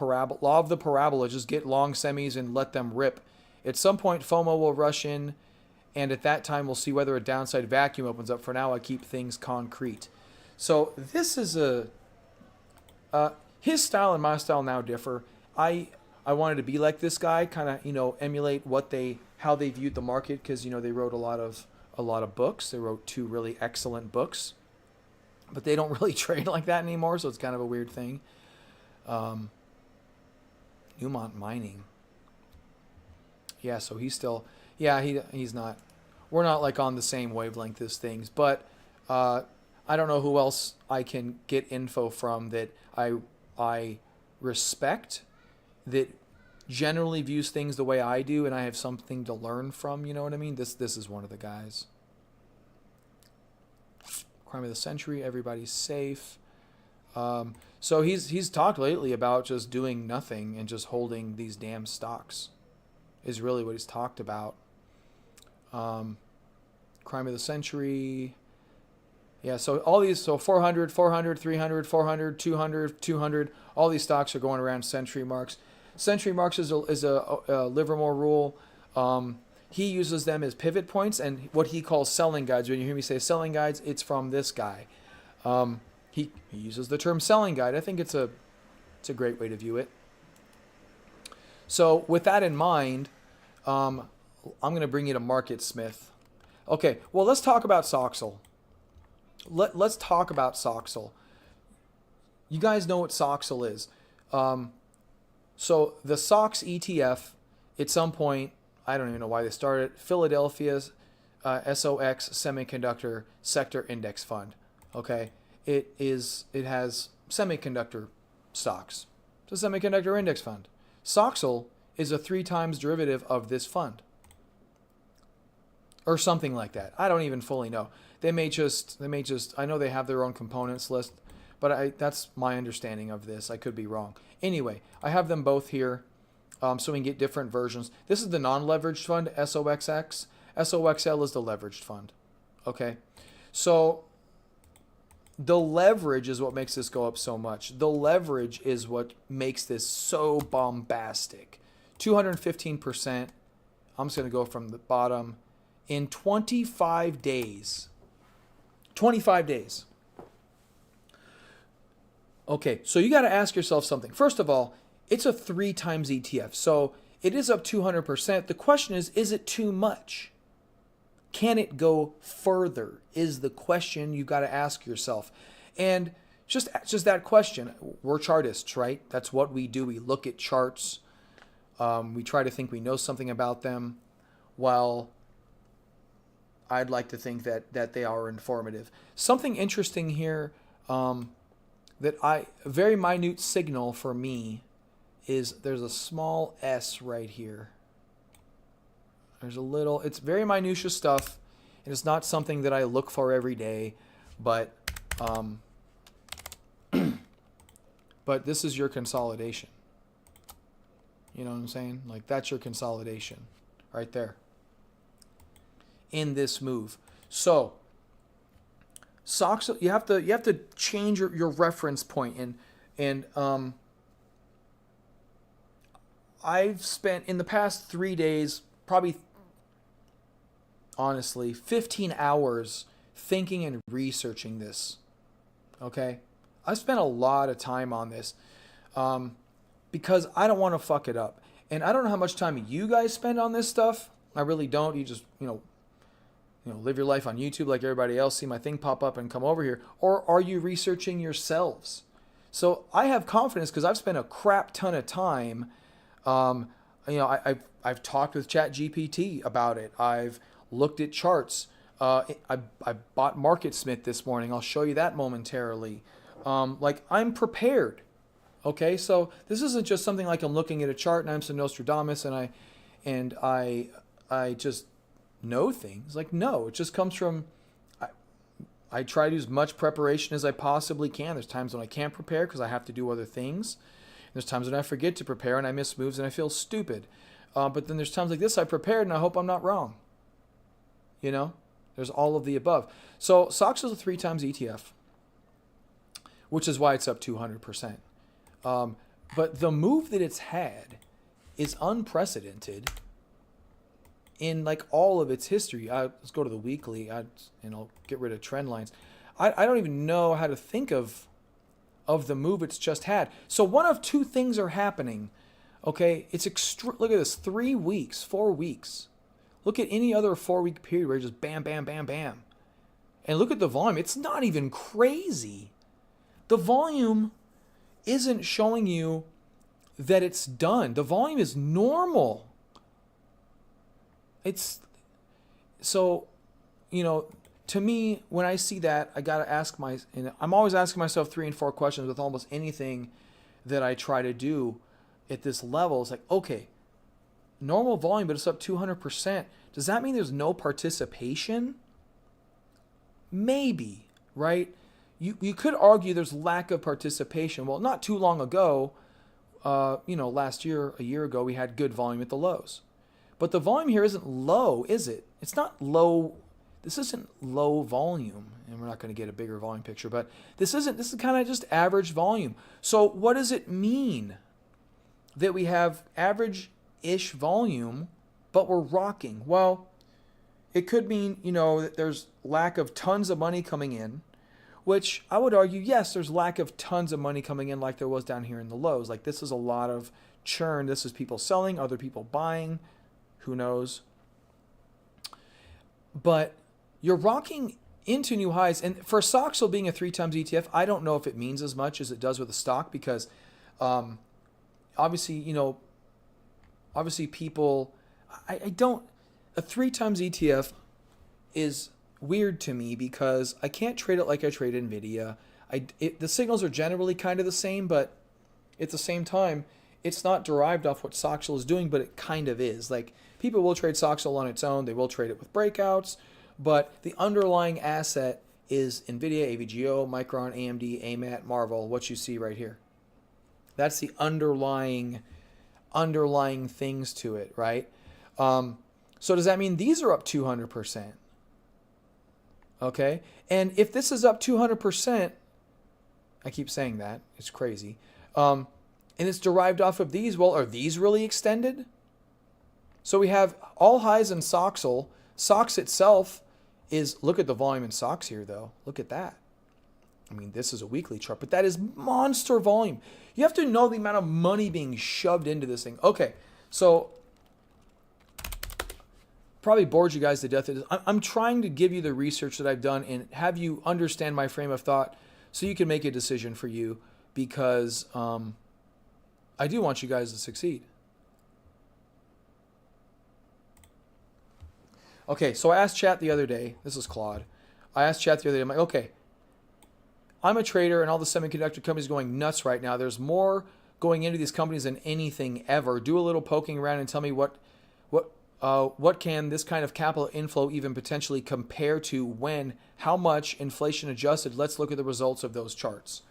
the parabola. Just get long semis and let them rip. At some point, FOMO will rush in, and at that time, we'll see whether a downside vacuum opens up. For now, I keep things concrete. So this is his style and my style now differ. I wanted to be like this guy, kind of emulate how they viewed the market, because they wrote a lot of books. They wrote 2 really excellent books, but they don't really trade like that anymore, so it's kind of a weird thing. Newmont Mining. Yeah, so he's still, he's not, we're not like on the same wavelength as things, but I don't know who else I can get info from that I respect, that generally views things the way I do, and I have something to learn from, you know what I mean? This is one of the guys. Crime of the century, everybody's safe. So he's talked lately about just doing nothing and just holding these damn stocks, is really what he's talked about. Crime of the century. Yeah, so all these, 400, 300, 400, 200, 200, all these stocks are going around century marks. Century marks is a Livermore rule. He uses them as pivot points and what he calls selling guides. When you hear me say selling guides, it's from this guy. He uses the term selling guide. I think it's a great way to view it. So with that in mind, I'm going to bring you to MarketSmith. Okay, well, let's talk about Soxal. Let's talk about Soxal. You guys know what Soxal is. So the SOX ETF, at some point, I don't even know why they started, Philadelphia's SOX Semiconductor Sector Index Fund. Okay, it has semiconductor stocks. It's a semiconductor index fund. Soxal is a 3 times derivative of this fund, or something like that. I don't even fully know. They may just. I know they have their own components list, but that's my understanding of this. I could be wrong. Anyway, I have them both here, so we can get different versions. This is the non-leveraged fund, SOXX. SOXL is the leveraged fund. Okay, so the leverage is what makes this go up so much. The leverage is what makes this so bombastic. 215%. I'm just going to go from the bottom. In 25 days. 25 days. Okay, so you got to ask yourself something. First of all, it's a 3 times ETF, so it is up 200%. The question is it too much? Can it go further? Is the question you got to ask yourself. And just that question. We're chartists, right? That's what we do. We look at charts. We try to think we know something about them. While I'd like to think that they are informative. Something interesting here, a very minute signal for me is there's a small S right here. It's very minutiae stuff, and it's not something that I look for every day. but but this is your consolidation. You know what I'm saying? Like, that's your consolidation right there in this move. So SOX, you have to change your reference point, and I've spent in the past 3 days probably, honestly, 15 hours thinking and researching this. Okay, I spent a lot of time on this because I don't want to fuck it up, and I don't know how much time you guys spend on this stuff. I really don't. You just live your life on YouTube like everybody else, see my thing pop up and come over here, or are you researching yourselves? So I have confidence because I've spent a crap ton of time. I've talked with ChatGPT about it. I've looked at charts. I bought MarketSmith this morning. I'll show you that momentarily. I'm prepared. Okay, so this isn't just something like I'm looking at a chart and I'm some Nostradamus and I just know things. Like, no, it just comes from, I try to use as much preparation as I possibly can. There's times when I can't prepare because I have to do other things. There's times when I forget to prepare and I miss moves and I feel stupid. But then there's times like this I prepared and I hope I'm not wrong. You know, there's all of the above. So SOX is a 3 times ETF, which is why it's up 200%. But the move that it's had is unprecedented in like all of its history. Let's go to the weekly, and I'll get rid of trend lines. I don't even know how to think of the move it's just had. So one of two things are happening. Okay, it's look at this, 3 weeks, 4 weeks. Look at any other 4-week period where you just bam, bam, bam, bam. And look at the volume. It's not even crazy. The volume isn't showing you that it's done. The volume is normal. It's so, to me, when I see that, I got to ask and I'm always asking myself 3 and 4 questions with almost anything that I try to do at this level. It's like, okay, normal volume, but it's up 200%. Does that mean there's no participation? Maybe, right? You could argue there's lack of participation. Well, not too long ago, last year, a year ago, we had good volume at the lows. But the volume here isn't low, is it? It's not low. This isn't low volume, and we're not going to get a bigger volume picture, but this is kind of just average volume. So what does it mean that we have average-ish volume, but we're rocking? Well, it could mean, that there's lack of tons of money coming in, which I would argue, yes, there's lack of tons of money coming in like there was down here in the lows. Like, this is a lot of churn. This is people selling, other people buying. Who knows? But you're rocking into new highs. And for SOXL being a 3 times ETF, I don't know if it means as much as it does with a stock because obviously people, a 3 times ETF is weird to me because I can't trade it like I trade NVIDIA. The signals are generally kind of the same, but at the same time, it's not derived off what SOXL is doing, but it kind of is. Like, people will trade SOXL on its own. They will trade it with breakouts, but the underlying asset is NVIDIA, AVGO, Micron, AMD, AMAT, Marvell, what you see right here. That's the underlying things to it, right? So does that mean these are up 200%? Okay, and if this is up 200%, I keep saying that, it's crazy, and it's derived off of these, well, are these really extended? So we have all highs in SOXL. SOX itself is, look at the volume in SOX here, though. Look at that. I mean, this is a weekly chart, but that is monster volume. You have to know the amount of money being shoved into this thing. Okay, so probably bored you guys to death. I'm trying to give you the research that I've done and have you understand my frame of thought so you can make a decision for you because I do want you guys to succeed. Okay, so I asked Chat the other day. This is Claude. I asked Chat the other day. I'm like, okay, I'm a trader and all the semiconductor companies are going nuts right now. There's more going into these companies than anything ever. Do a little poking around and tell me what what can this kind of capital inflow even potentially compare to when, how much inflation adjusted? Let's look at the results of those charts.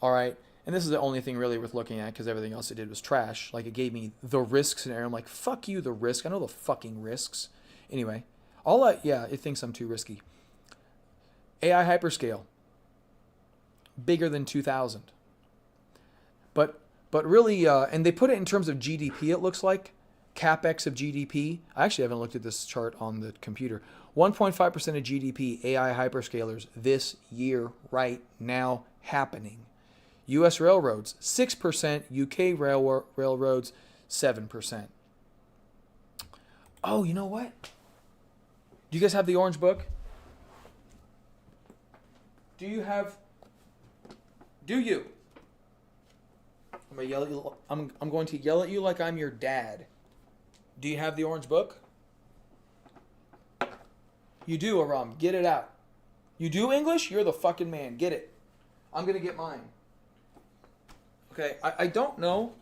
All right. And this is the only thing really worth looking at because everything else it did was trash. Like, it gave me the risk scenario. I'm like, fuck you, the risk. I know the fucking risks. Anyway, it thinks I'm too risky. AI hyperscale, bigger than 2000. But really, and they put it in terms of GDP, it looks like. CapEx of GDP. I actually haven't looked at this chart on the computer. 1.5% of GDP, AI hyperscalers this year, right now, happening. U.S. railroads, 6%. UK railroads, 7%. Oh, you know what? Do you guys have the orange book? Do you? I'm going to yell at you like I'm your dad. Do you have the orange book? You do, Aram. Get it out. You do English? You're the fucking man. Get it. I'm going to get mine. Okay, I don't know.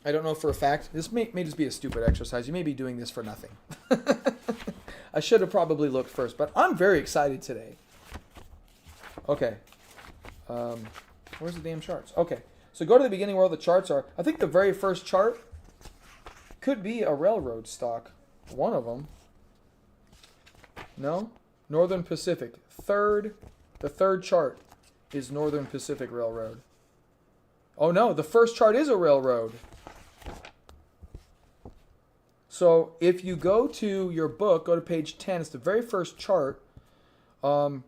I don't know for a fact. This may just be a stupid exercise. You may be doing this for nothing. I should have probably looked first, but I'm very excited today. Okay. Where's the damn charts? Okay. So go to the beginning where all the charts are. I think the very first chart could be a railroad stock. One of them. No? Northern Pacific. The third chart is Northern Pacific Railroad. Oh no, the first chart is a railroad. So if you go to your book, go to page 10, it's the very first chart. And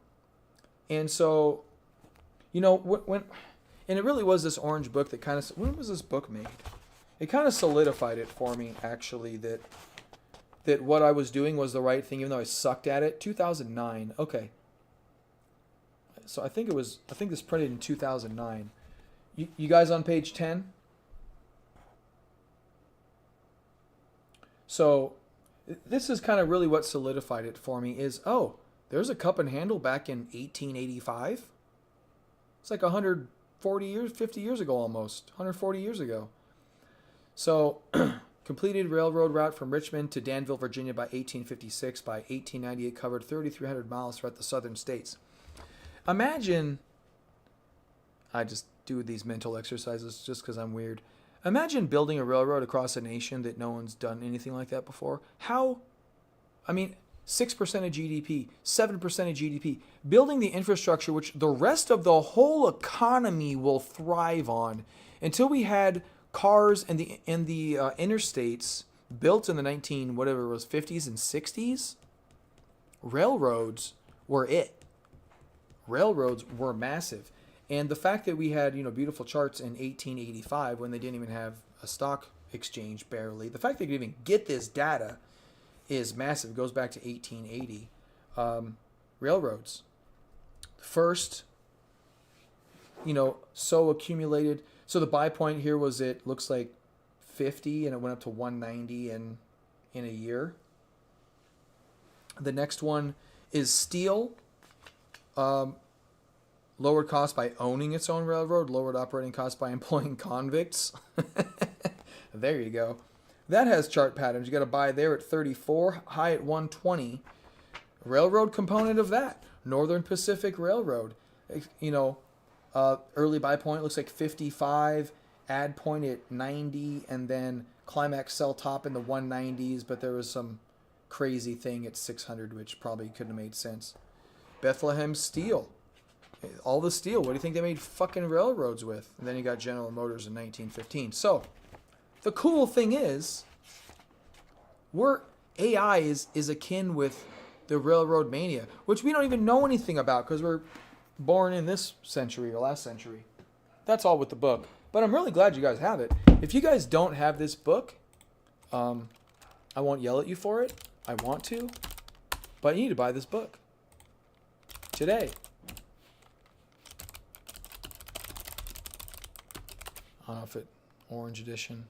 so, and it really was this orange book that kind of, when was this book made? It kind of solidified it for me, actually, that what I was doing was the right thing, even though I sucked at it. 2009. Okay. So I think this printed in 2009. You guys on page 10? So this is kind of really what solidified it for me is, there's a cup and handle back in 1885. It's like 140 years, 50 years ago almost, 140 years ago. So completed railroad route from Richmond to Danville, Virginia by 1856. By 1890, it covered 3,300 miles throughout the southern states. Imagine, I just do these mental exercises just because I'm weird. Imagine building a railroad across a nation that no one's done anything like that before. 6% of GDP, 7% of GDP. Building the infrastructure which the rest of the whole economy will thrive on. Until we had cars and the interstates built in the 50s and 60s, railroads were it. Railroads were massive. And the fact that we had, beautiful charts in 1885 when they didn't even have a stock exchange barely, the fact that you could even get this data is massive. It goes back to 1880. Railroads. First, so accumulated. So the buy point here was, it looks like 50 and it went up to 190 in a year. The next one is steel. Lowered cost by owning its own railroad. Lowered operating costs by employing convicts. There you go. That has chart patterns. You got to buy there at 34, high at 120. Railroad component of that. Northern Pacific Railroad. Early buy point looks like 55. Add point at 90. And then climax sell top in the 190s. But there was some crazy thing at 600, which probably couldn't have made sense. Bethlehem Steel. All the steel. What do you think they made fucking railroads with? And then you got General Motors in 1915. So, the cool thing is, AI is akin with the railroad mania, which we don't even know anything about because we're born in this century or last century. That's all with the book. But I'm really glad you guys have it. If you guys don't have this book, I won't yell at you for it. I want to. But you need to buy this book. Today. I don't know if it, orange edition.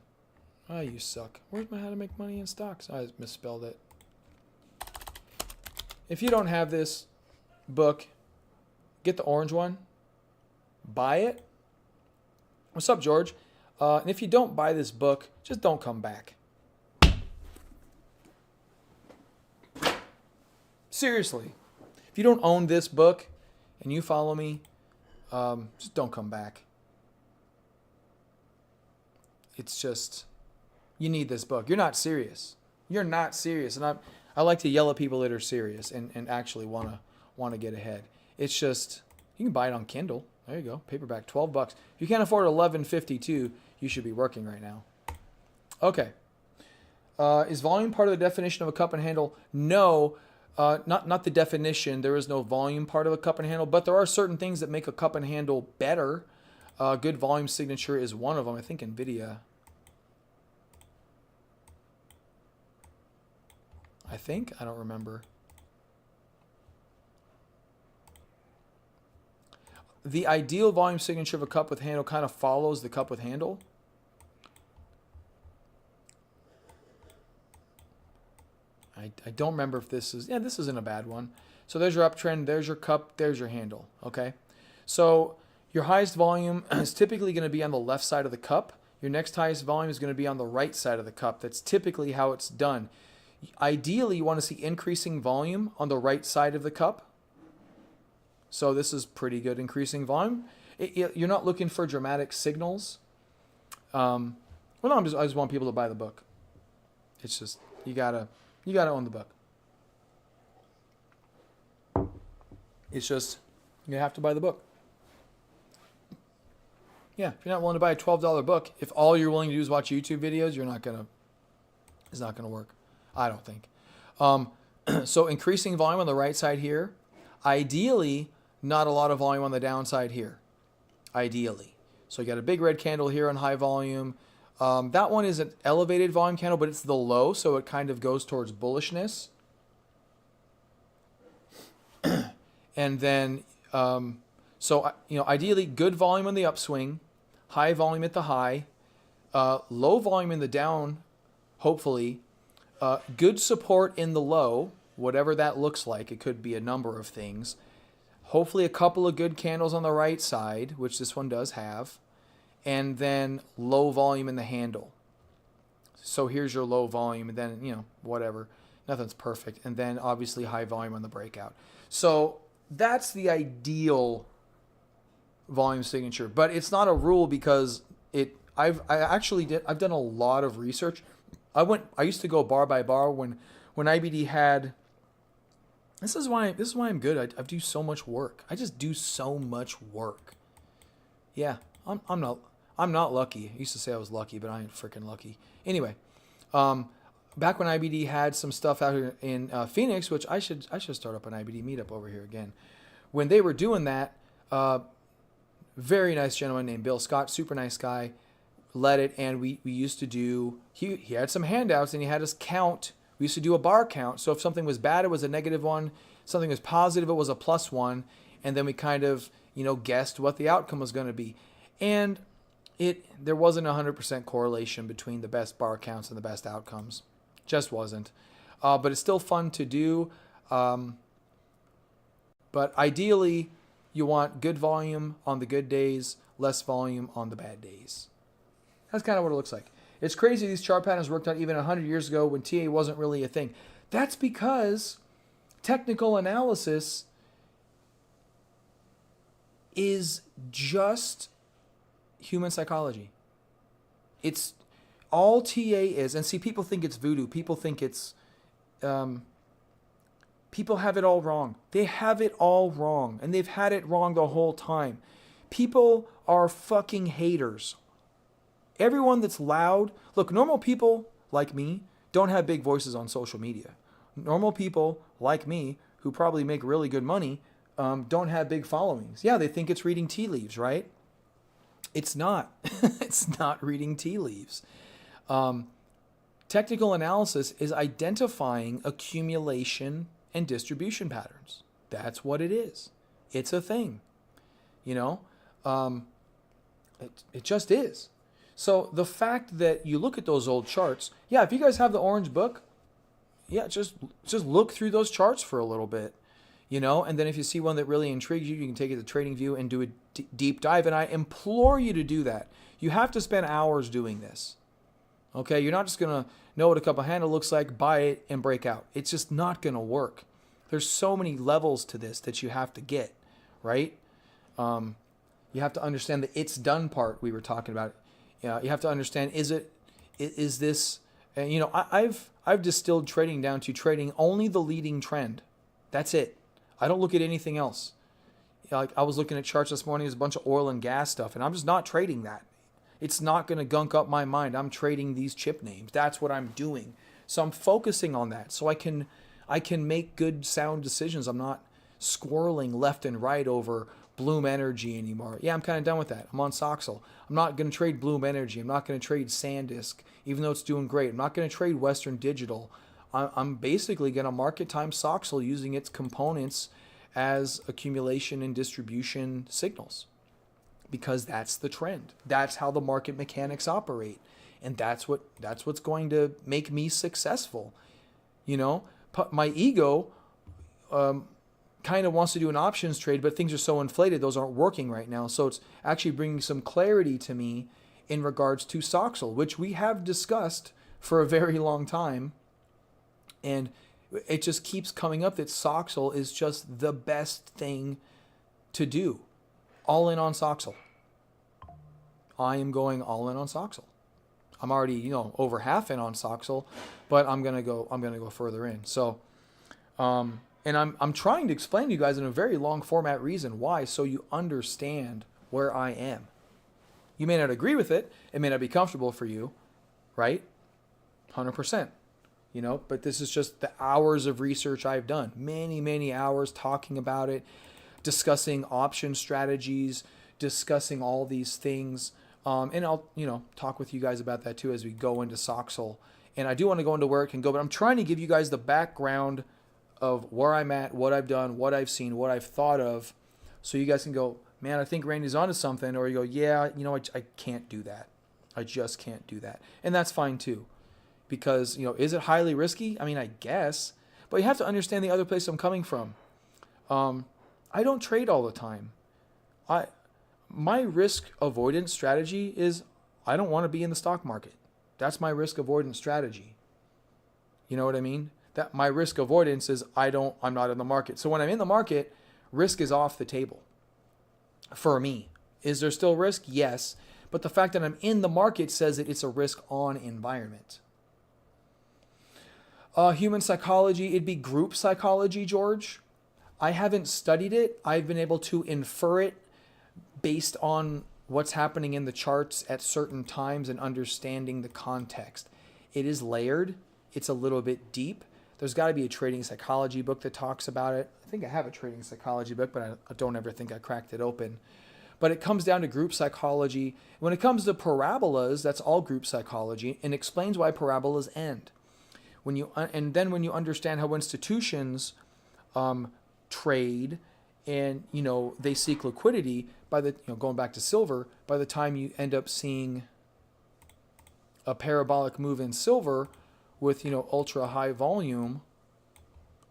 Oh, you suck. Where's my How to Make Money in Stocks? I misspelled it. If you don't have this book, get the orange one. Buy it. What's up, George? And if you don't buy this book, just don't come back. Seriously. If you don't own this book and you follow me, just don't come back. It's just, you need this book. You're not serious. You're not serious. And I like to yell at people that are serious and actually want to get ahead. It's just, you can buy it on Kindle. There you go. Paperback, $12. If you can't afford $11.52, you should be working right now. Okay. Is volume part of the definition of a cup and handle? No, not the definition. There is no volume part of a cup and handle, but there are certain things that make a cup and handle better. Good volume signature is one of them. I think NVIDIA. I don't remember. The ideal volume signature of a cup with handle kind of follows the cup with handle. I don't remember if this is, this isn't a bad one. So there's your uptrend, there's your cup, there's your handle, okay? So your highest volume is typically going to be on the left side of the cup. Your next highest volume is going to be on the right side of the cup. That's typically how it's done. Ideally, you want to see increasing volume on the right side of the cup. So this is pretty good increasing volume. You're not looking for dramatic signals. I just want people to buy the book. It's just, you gotta own the book. It's just, you have to buy the book. Yeah, if you're not willing to buy a $12 book, if all you're willing to do is watch YouTube videos, it's not gonna work. I don't think. So increasing volume on the right side here. Ideally, not a lot of volume on the downside here. Ideally. So you got a big red candle here on high volume. That one is an elevated volume candle, but it's the low, so it kind of goes towards bullishness. And then, ideally good volume on the upswing, high volume at the high, low volume in the down, hopefully. Good support in the low, whatever that looks like. It could be a number of things. Hopefully a couple of good candles on the right side, which this one does have. And then low volume in the handle. So here's your low volume, and then, whatever. Nothing's perfect. And then obviously high volume on the breakout. So that's the ideal volume signature. But it's not a rule because I've done a lot of research. I used to go bar by bar when IBD had. This is why I'm good. I do so much work. I just do so much work. Yeah, I'm not lucky. I used to say I was lucky, but I ain't freaking lucky. Anyway, back when IBD had some stuff out here in Phoenix, which I should start up an IBD meetup over here again. When they were doing that, very nice gentleman named Bill Scott, super nice guy, led it, and we used to do. He had some handouts, and he had us count. We used to do a bar count. So if something was bad, it was a -1. Something was positive, it was a +1. And then we kind of, guessed what the outcome was going to be. And there wasn't 100% correlation between the best bar counts and the best outcomes. Just wasn't. But it's still fun to do. But ideally, you want good volume on the good days, less volume on the bad days. That's kind of what it looks like. It's crazy these chart patterns worked out even 100 years ago when TA wasn't really a thing. That's because technical analysis is just human psychology. It's all TA is. And see, people think it's voodoo. People think it's... people have it all wrong. They have it all wrong. And they've had it wrong the whole time. People are fucking haters. Everyone that's loud, look, normal people like me don't have big voices on social media. Normal people like me, who probably make really good money, don't have big followings. Yeah, they think it's reading tea leaves, right? It's not. It's not reading tea leaves. Technical analysis is identifying accumulation and distribution patterns. That's what it is. It's a thing. It just is. So the fact that you look at those old charts, yeah, if you guys have the orange book, yeah, just look through those charts for a little bit, and then if you see one that really intrigues you, you can take it to TradingView and do a deep dive. And I implore you to do that. You have to spend hours doing this. Okay, you're not just going to know what a cup of handle looks like, buy it, and break out. It's just not going to work. There's so many levels to this that you have to get, right? You have to understand the it's done part we were talking about. You have to understand, is this, and I've distilled trading down to trading only the leading trend. That's it. I don't look at anything else. Like I was looking at charts this morning, there's a bunch of oil and gas stuff, and I'm just not trading that. It's not going to gunk up my mind. I'm trading these chip names. That's what I'm doing. So I'm focusing on that so I can make good sound decisions. I'm not squirreling left and right over Bloom Energy anymore. Yeah, I'm kind of done with that. I'm on Soxal. I'm not going to trade Bloom Energy. I'm not going to trade SanDisk, even though it's doing great. I'm not going to trade Western Digital. I'm basically going to market time Soxal using its components as accumulation and distribution signals, because that's the trend. That's how the market mechanics operate, and that's what's going to make me successful. My ego kind of wants to do an options trade, but things are so inflated, those aren't working right now. So it's actually bringing some clarity to me in regards to Soxal, which we have discussed for a very long time. And it just keeps coming up that Soxal is just the best thing to do. All in on Soxal. I am going all in on Soxal. I'm already, over half in on Soxal, but I'm gonna go further in. So, and I'm trying to explain to you guys in a very long format reason why, so you understand where I am. You may not agree with it. It may not be comfortable for you, right? 100%. But this is just the hours of research I've done. Many, many hours talking about it, discussing option strategies, discussing all these things. And I'll, talk with you guys about that too as we go into Soxal. And I do want to go into where it can go, but I'm trying to give you guys the background of where I'm at, what I've done, what I've seen, what I've thought of, so you guys can go, man, I think Randy's onto something, or you go, yeah, I can't do that. I just can't do that. And that's fine too. Because, is it highly risky? I mean, I guess. But you have to understand the other place I'm coming from. I don't trade all the time. My risk avoidance strategy is I don't want to be in the stock market. That's my risk avoidance strategy. You know what I mean? That my risk avoidance is I'm not in the market. So when I'm in the market, risk is off the table. For me. Is there still risk? Yes. But the fact that I'm in the market says that it's a risk on environment. Human psychology, it'd be group psychology, George. I haven't studied it. I've been able to infer it based on what's happening in the charts at certain times and understanding the context. It is layered. It's a little bit deep. There's got to be a trading psychology book that talks about it. I think I have a trading psychology book, but I don't ever think I cracked it open. But it comes down to group psychology. When it comes to parabolas, that's all group psychology, and explains why parabolas end. And then when you understand how institutions trade and they seek liquidity, going back to silver, by the time you end up seeing a parabolic move in silver with ultra high volume,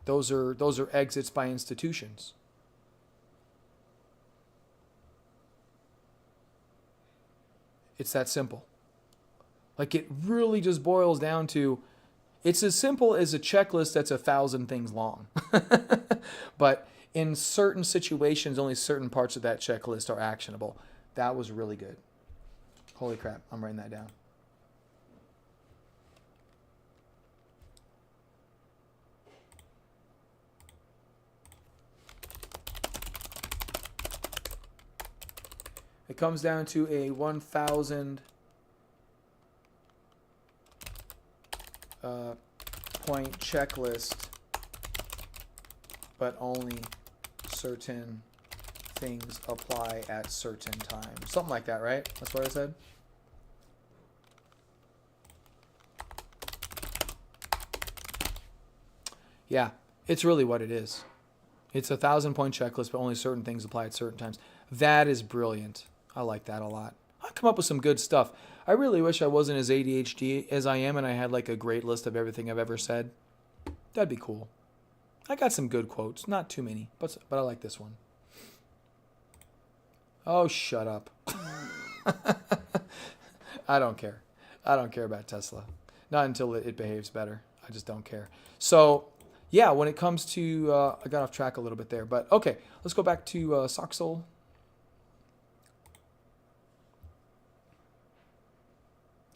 those are exits by institutions. It's that simple. Like, it really just boils down to, it's as simple as a checklist that's 1,000 things long. But in certain situations, only certain parts of that checklist are actionable. That was really good. Holy crap, I'm writing that down. It comes down to a 1,000 point checklist, but only certain things apply at certain times. Something like that, right? That's what I said? Yeah, it's really what it is. It's a 1,000-point checklist, but only certain things apply at certain times. That is brilliant. I like that a lot. I come up with some good stuff. I really wish I wasn't as ADHD as I am and I had like a great list of everything I've ever said. That'd be cool. I got some good quotes. Not too many, but I like this one. Oh, shut up. I don't care. I don't care about Tesla. Not until it behaves better. I just don't care. So, yeah, when it comes to, I got off track a little bit there, but okay, let's go back to Soxhole.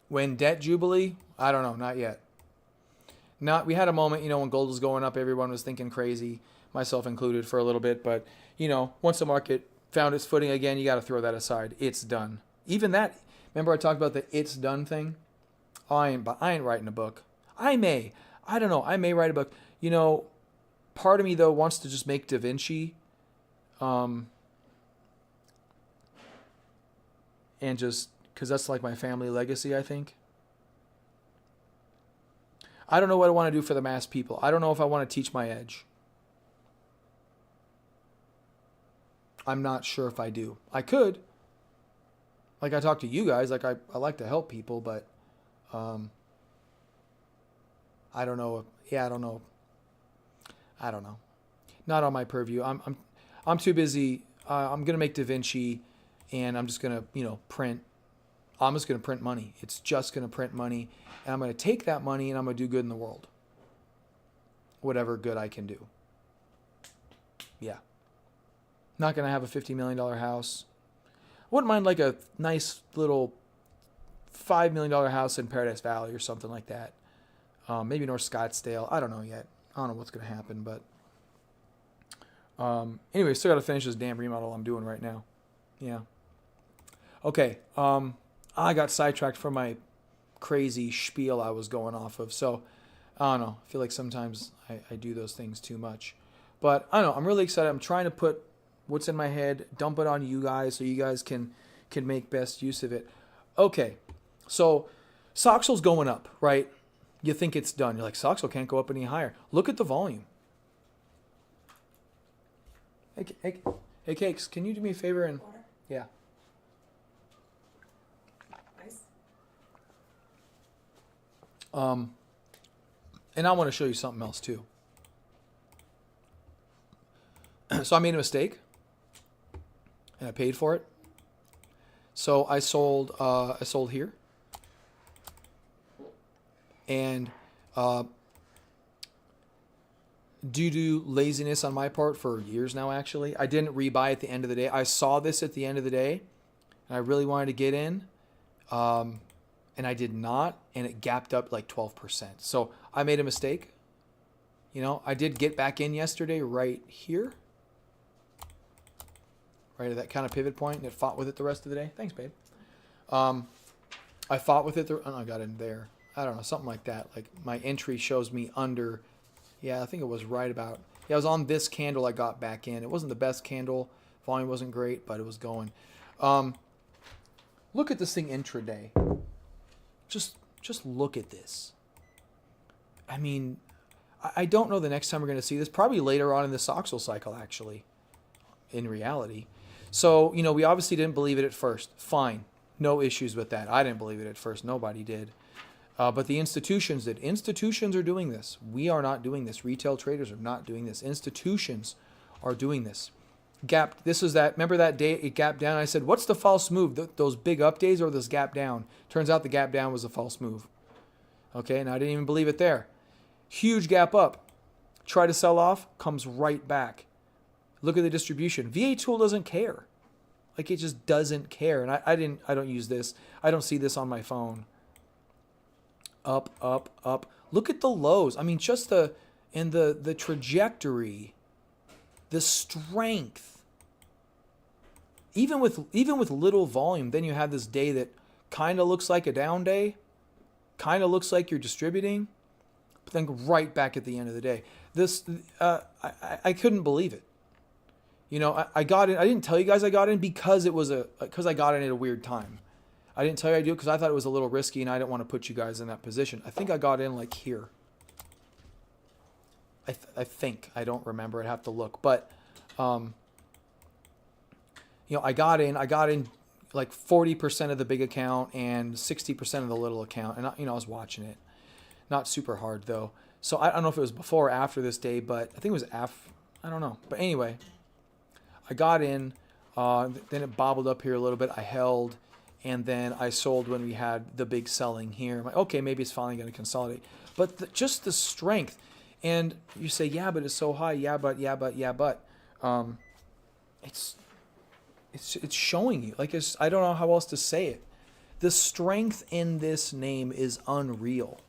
When debt jubilee, I don't know, not yet. Not, we had a moment, when gold was going up, everyone was thinking crazy, myself included for a little bit, but once the market found its footing again, you got to throw that aside. It's done. Even that, remember I talked about the it's done thing? I ain't writing a book. I may write a book. Part of me though wants to just make Da Vinci, and just because that's like my family legacy, I think. I don't know what I want to do for the mass people. I don't know if I want to teach my edge. I'm not sure if I do. I could. Like I talk to you guys, like I like to help people, but I don't know. I don't know. Not on my purview. I'm too busy. I'm gonna make Da Vinci, and I'm just gonna print. I'm just gonna print money. It's just gonna print money, and I'm gonna take that money and I'm gonna do good in the world. Whatever good I can do. Yeah. Not gonna have a $50 million house. Wouldn't mind like a nice little $5 million house in Paradise Valley or something like that. Maybe North Scottsdale. I don't know yet. I don't know what's going to happen, but anyway, still got to finish this damn remodel I'm doing right now. Yeah. Okay. I got sidetracked from my crazy spiel I was going off of. So I don't know. I feel like sometimes I do those things too much, but I don't know. I'm really excited. I'm trying to put what's in my head, dump it on you guys so you guys can make best use of it. Okay. So Soxhle's going up, right? You think it's done. You're like, Soxhole can't go up any higher. Look at the volume. Hey, Cakes, can you do me a favor and... Water? Yeah. Nice. And I want to show you something else too. So I made a mistake. And I paid for it. So I sold here. And due to laziness on my part for years now, actually, I didn't rebuy at the end of the day. I saw this at the end of the day, and I really wanted to get in, and I did not, and it gapped up like 12%. So I made a mistake. I did get back in yesterday right here. Right at that kind of pivot point, and it fought with it the rest of the day. Thanks, babe. I fought with it. I got in there. I don't know, something like that. Like my entry shows me under. Yeah, I think it was right about. Yeah, it was on this candle I got back in. It wasn't the best candle. Volume wasn't great, but it was going. Look at this thing intraday. Just look at this. I mean, I don't know the next time we're going to see this. Probably later on in the Soxhole cycle, actually, in reality. So, we obviously didn't believe it at first. Fine. No issues with that. I didn't believe it at first. Nobody did. But the institutions did. Institutions are doing this. We are not doing this. Retail traders are not doing this. Institutions are doing this. Gap. This is that. Remember that day it gapped down? I said, what's the false move? Those big up days or this gap down? Turns out the gap down was a false move. Okay, and I didn't even believe it there. Huge gap up. Try to sell off, comes right back. Look at the distribution. VA Tool doesn't care. Like it just doesn't care. And I don't use this. I don't see this on my phone. Up, up, up. Look at the lows. I mean, just the trajectory, the strength. Even with little volume, then you have this day that kind of looks like a down day, kind of looks like you're distributing, but then right back at the end of the day. This I couldn't believe it. I got in. I didn't tell you guys I got in because I got in at a weird time. I didn't tell you I do it because I thought it was a little risky and I didn't want to put you guys in that position. I think I got in like here. I think. I don't remember. I'd have to look. But, I got in like 40% of the big account and 60% of the little account. And, I was watching it. Not super hard, though. So I don't know if it was before or after this day, but I think it was after. I don't know. But anyway, I got in. Then it bobbled up here a little bit. I held. And then I sold when we had the big selling here. I'm like, okay, maybe it's finally going to consolidate. But just the strength. And you say, yeah, but it's so high. Yeah, but. It's showing you. Like, I don't know how else to say it. The strength in this name is unreal.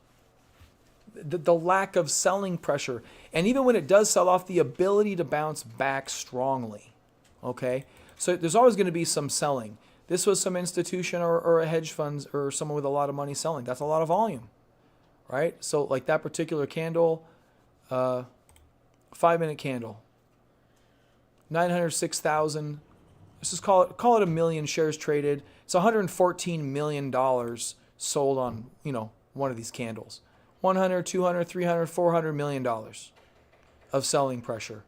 The lack of selling pressure. And even when it does sell off, the ability to bounce back strongly. Okay? So there's always going to be some selling. This was some institution or a hedge funds or someone with a lot of money selling. That's a lot of volume. Right? So like that particular candle, 5-minute candle. 906,000. Let's just call it 1 million shares traded. It's $114 million sold on, one of these candles. 100, 200, 300, 400 million dollars of selling pressure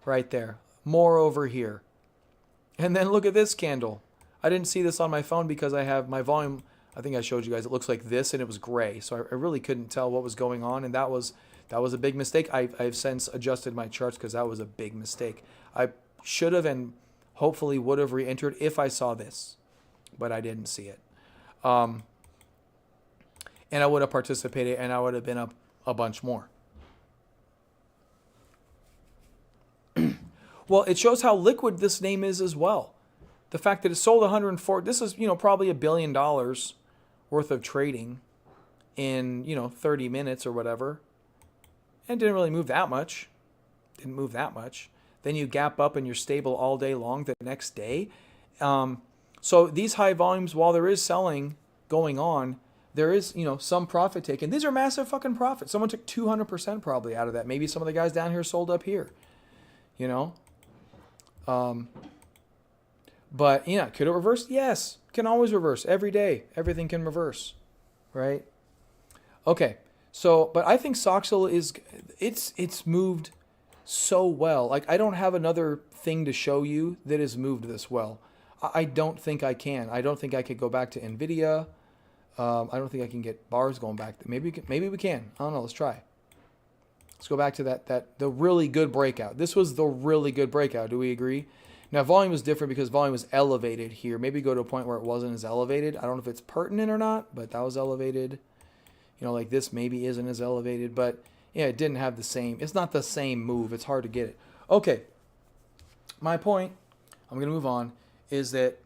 right there. More over here. And then look at this candle. I didn't see this on my phone because I have my volume. I think I showed you guys. It looks like this, and it was gray. So I really couldn't tell what was going on, and that was a big mistake. I've since adjusted my charts because that was a big mistake. I should have and hopefully would have re-entered if I saw this, but I didn't see it. And I would have participated, and I would have been up a bunch more. Well, it shows how liquid this name is as well. The fact that it sold 104, this is, probably $1 billion worth of trading in, 30 minutes or whatever. And didn't really move that much. Then you gap up and you're stable all day long the next day. So these high volumes, while there is selling going on, there is, some profit taken. These are massive fucking profits. Someone took 200% probably out of that. Maybe some of the guys down here sold up here, But, could it reverse? Yes. Can always reverse. Every day. Everything can reverse. Right? Okay. So, but I think Soxhole it's moved so well. Like, I don't have another thing to show you that has moved this well. I don't think I can. I don't think I could go back to NVIDIA. I don't think I can get bars going back. Maybe we can. I don't know. Let's try. Let's go back to the really good breakout. This was the really good breakout. Do we agree? Now, volume was different because volume was elevated here. Maybe go to a point where it wasn't as elevated. I don't know if it's pertinent or not, but that was elevated. Like this maybe isn't as elevated, but yeah, it didn't have the same. It's not the same move. It's hard to get it. Okay. My point, I'm going to move on, is that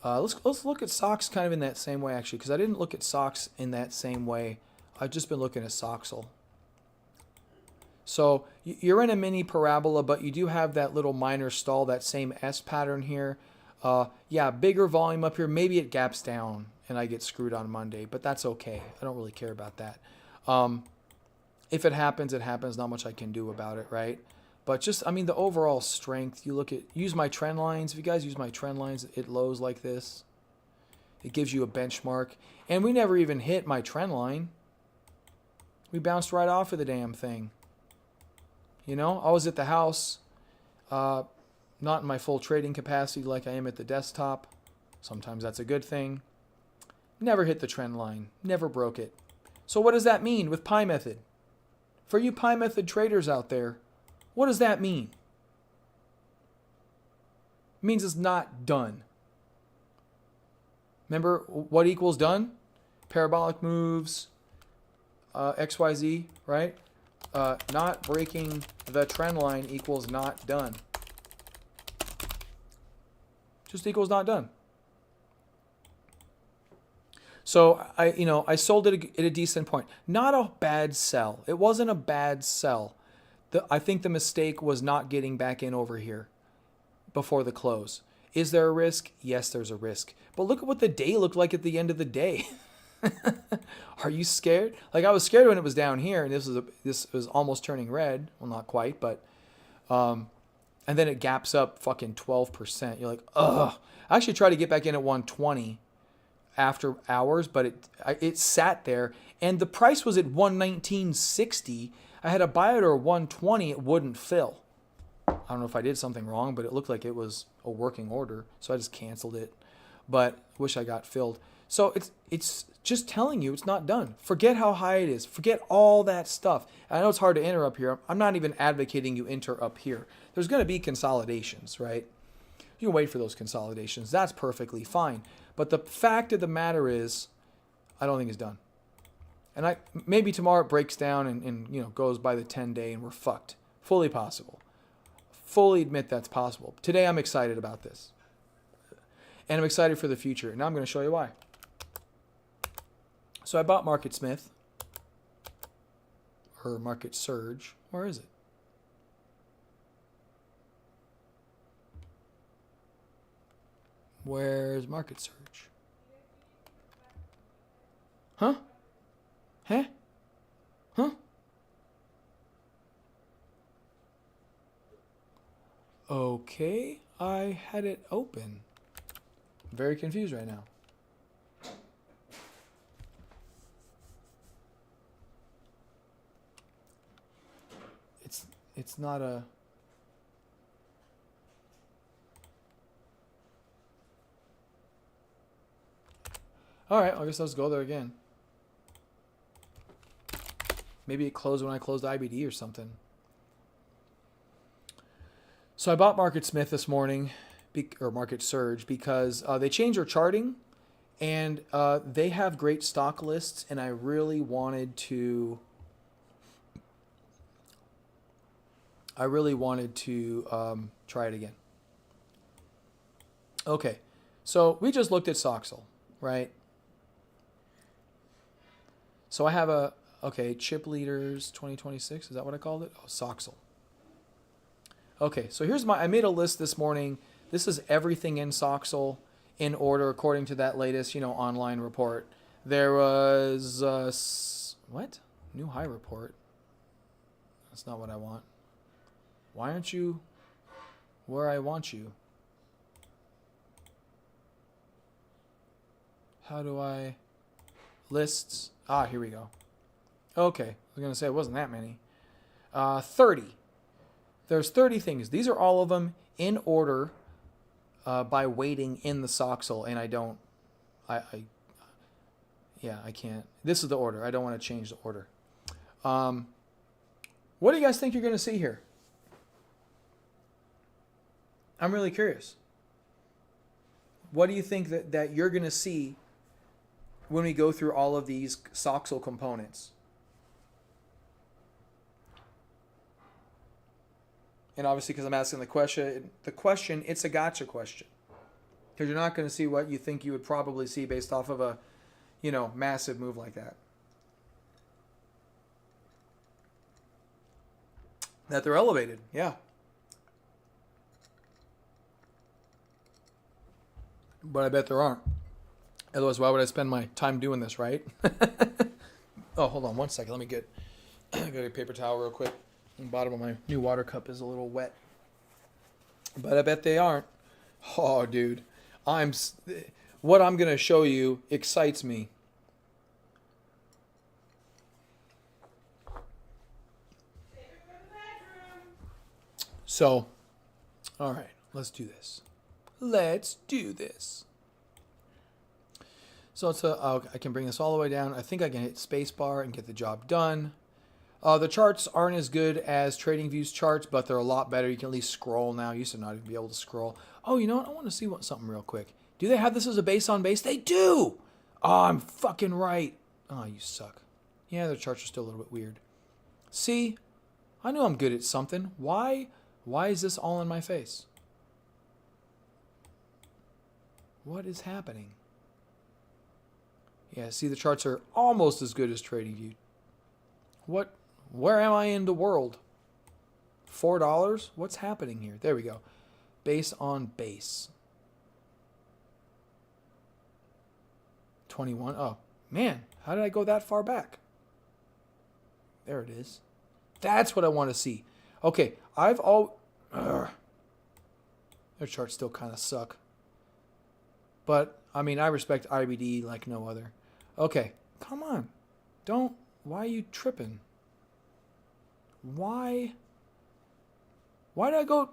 let's look at SOX kind of in that same way, actually, because I didn't look at SOX in that same way. I've just been looking at Soxhole. So you're in a mini parabola, but you do have that little minor stall, that same S pattern here. Yeah, bigger volume up here. Maybe it gaps down and I get screwed on Monday, but that's okay. I don't really care about that. If it happens, it happens. Not much I can do about it, right? But just, the overall strength, use my trend lines. If you guys use my trend lines, it lows like this. It gives you a benchmark. And we never even hit my trend line. We bounced right off of the damn thing. I was at the house, not in my full trading capacity like I am at the desktop. Sometimes that's a good thing. Never hit the trend line. Never broke it. So what does that mean with Pi Method? For you Pi Method traders out there, what does that mean? It means it's not done. Remember what equals done? Parabolic moves, XYZ, right? Not breaking the trend line equals not done. Just equals not done. So I sold it at a decent point. Not a bad sell. It wasn't a bad sell. I think the mistake was not getting back in over here before the close. Is there a risk? Yes, there's a risk. But look at what the day looked like at the end of the day. Are you scared? Like, I was scared when it was down here, and this was almost turning red. Well, not quite, but and then it gaps up fucking 12%. You're like, ugh. I actually tried to get back in at 120 after hours, but it sat there, and the price was at 119.60. I had a buy it or 120. It wouldn't fill. I don't know if I did something wrong, but it looked like it was a working order, so I just canceled it. But wish I got filled. So it's just telling you it's not done. Forget how high it is. Forget all that stuff. I know it's hard to enter up here. I'm not even advocating you enter up here. There's going to be consolidations, right? You can wait for those consolidations. That's perfectly fine. But the fact of the matter is, I don't think it's done. And maybe tomorrow it breaks down and goes by the 10-day and we're fucked. Fully possible. Fully admit that's possible. Today I'm excited about this. And I'm excited for the future. Now I'm going to show you why. So I bought Market Smith. Or Market Surge. Where is it? Where's Market Surge? Huh? Huh? Huh? Okay, I had it open. I'm very confused right now. It's not a... Alright, I guess let's go there again. Maybe it closed when I closed IBD or something. So I bought Market Smith this morning, or Market Surge, because they changed their charting, and they have great stock lists, and I really wanted to... try it again. Okay, so we just looked at Soxal, right? So I have chip leaders 2026. Is that what I called it? Oh, Soxal. Okay, so I made a list this morning. This is everything in Soxal in order according to that latest, online report. There was, what? New high report. That's not what I want. Why aren't you where I want you? How do I... Lists. Here we go. Okay. I was going to say it wasn't that many. 30. There's 30 things. These are all of them in order by weighting in the Soxal, and I don't... I can't. This is the order. I don't want to change the order. What do you guys think you're going to see here? I'm really curious. What do you think that you're going to see when we go through all of these Soxal components? And obviously, because I'm asking the question, it's a gotcha question. Because you're not going to see what you think you would probably see based off of a, massive move like that. That they're elevated, yeah. But I bet there aren't. Otherwise, why would I spend my time doing this, right? Oh, hold on 1 second. Let me get a paper towel real quick. The bottom of my new water cup is a little wet. But I bet they aren't. Oh, dude. What I'm going to show you excites me. So, all right. Let's do this. Let's do this. So I can bring this all the way down. I think I can hit spacebar and get the job done. The charts aren't as good as TradingView's charts, but they're a lot better. You can at least scroll now. You used to not even be able to scroll. Oh, you know what? I want to see something real quick. Do they have this as a base on base? They do! Oh, I'm fucking right. Oh, you suck. Yeah, their charts are still a little bit weird. See? I knew I'm good at something. Why is this all in my face? What is happening? Yeah, see, the charts are almost as good as TradingView. Where am I in the world? $4? What's happening here? There we go. Base on base. 21. Oh, man. How did I go that far back? There it is. That's what I want to see. Okay, their charts still kind of suck. But, I respect IBD like no other. Okay, come on. Why are you tripping? Why did I go... Do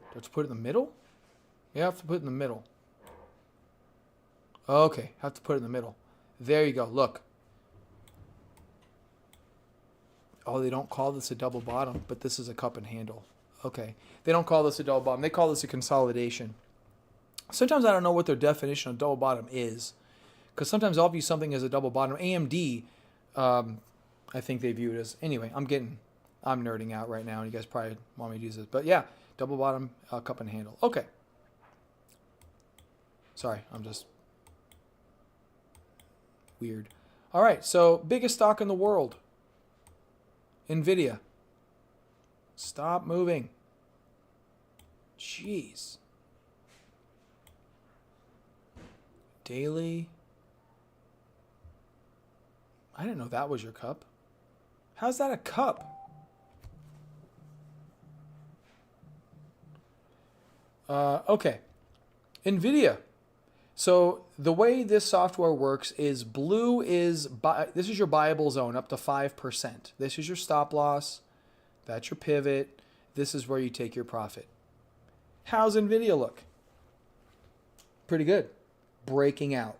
I have to put it in the middle? Yeah, I have to put it in the middle. Okay, have to put it in the middle. There you go, look. Oh, they don't call this a double bottom, but this is a cup and handle. Okay, they don't call this a double bottom. They call this a consolidation. Sometimes I don't know what their definition of double bottom is, Because sometimes I'll view something as a double bottom. AMD, I think they view it as. Anyway, I'm nerding out right now, and you guys probably want me to use this. But yeah, double bottom, cup and handle. Okay. Sorry, I'm just weird. All right, so biggest stock in the world. NVIDIA. Stop moving. Jeez. Daily. I didn't know that was your cup. How's that a cup? Okay. NVIDIA. So the way this software works is blue is, this is your buyable zone up to 5%. This is your stop loss. That's your pivot. This is where you take your profit. How's NVIDIA look? Pretty good. Breaking out.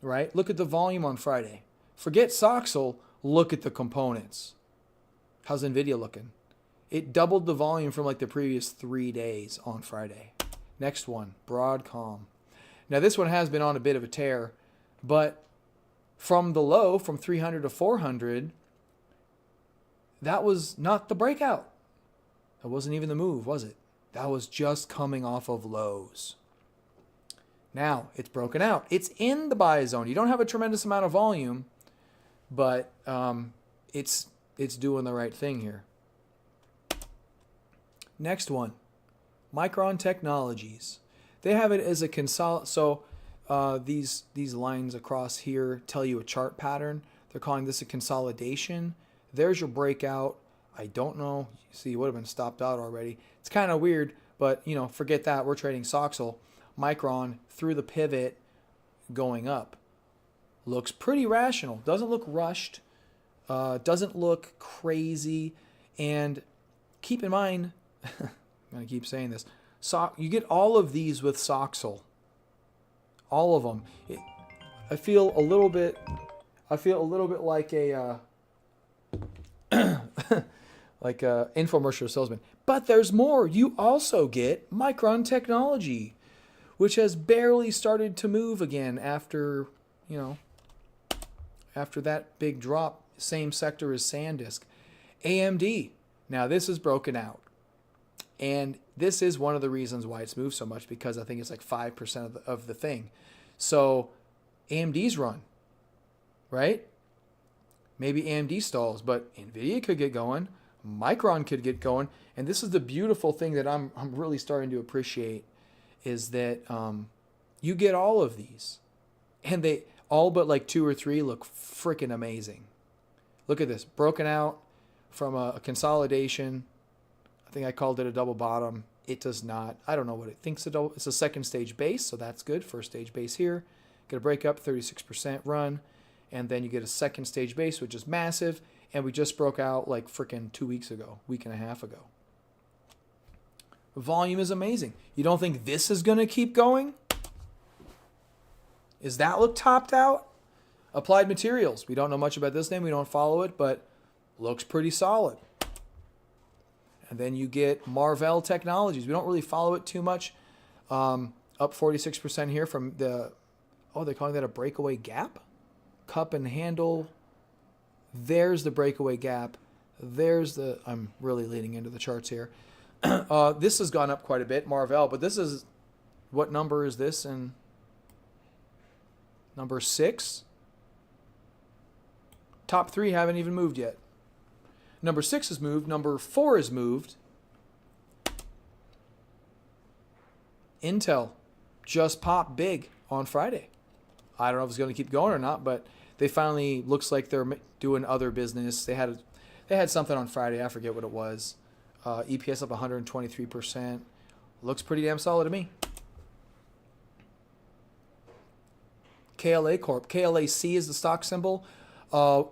Right? Look at the volume on Friday. Forget Soxel. Look at the components. How's NVIDIA looking? It doubled the volume from like the previous 3 days on Friday. Next one, Broadcom. Now this one has been on a bit of a tear, but from the low, from 300 to 400, that was not the breakout. That wasn't even the move, was it? That was just coming off of lows. Now it's broken out. It's in the buy zone. You don't have a tremendous amount of volume, but it's doing the right thing here. Next one, Micron Technologies. They have it as a so these lines across here tell you a chart pattern. They're calling this a consolidation. There's your breakout. I don't know. See, it would have been stopped out already. It's kind of weird, but you know, forget that. We're trading Soxel. Micron through the pivot going up. Looks pretty rational. Doesn't look rushed. Doesn't look crazy. And keep in mind, I'm going to keep saying this. You get all of these with Soxel. All of them. I feel a little bit like a like a infomercial salesman. But there's more. You also get Micron Technology, which has barely started to move again after, you know, after that big drop. Same sector as SanDisk. AMD. Now this is broken out. And this is one of the reasons why it's moved so much, because I think it's like 5% of the thing. So AMD's run, right? Maybe AMD stalls, but NVIDIA could get going. Micron could get going. And this is the beautiful thing that I'm really starting to appreciate, is that you get all of these. And they all but like 2 or 3 look freaking amazing. Look at this. Broken out from a consolidation. I think I called it a double bottom. It does not. I don't know what it thinks it's a second stage base, so that's good. First stage base here. Get a break up, 36% run. And then you get a second stage base, which is massive. And we just broke out like freaking 2 weeks ago, week and a half ago. The volume is amazing. You don't think this is going to keep going? Does that look topped out? Applied Materials. We don't know much about this name. We don't follow it, but looks pretty solid. And then you get Marvell Technologies. We don't really follow it too much. Up 46% here from the, they're calling that a breakaway gap? Cup and handle. There's the breakaway gap. There's the, I'm really leaning into the charts here. This has gone up quite a bit, Marvell, but this is, what number is this? And number 6. Top 3 haven't even moved yet. Number 6 has moved. Number 4 has moved. Intel just popped big on Friday. I don't know if it's going to keep going or not, but they finally, looks like they're doing other business. They had something on Friday. I forget what it was. EPS up 123%. Looks pretty damn solid to me. KLA Corp. KLAC is the stock symbol.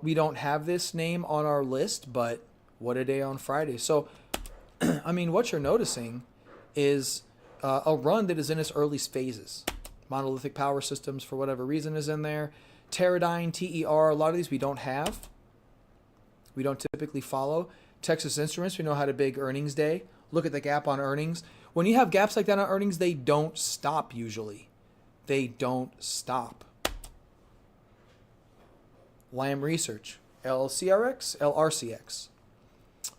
We don't have this name on our list, but what a day on Friday. So, I mean, what you're noticing is a run that is in its early phases. Monolithic Power Systems, for whatever reason, is in there. Teradyne, TER, a lot of these we don't have. We don't typically follow. Texas Instruments, we know had a big earnings day. Look at the gap on earnings. When you have gaps like that on earnings, they don't stop usually. They don't stop. Lam Research, LRCX.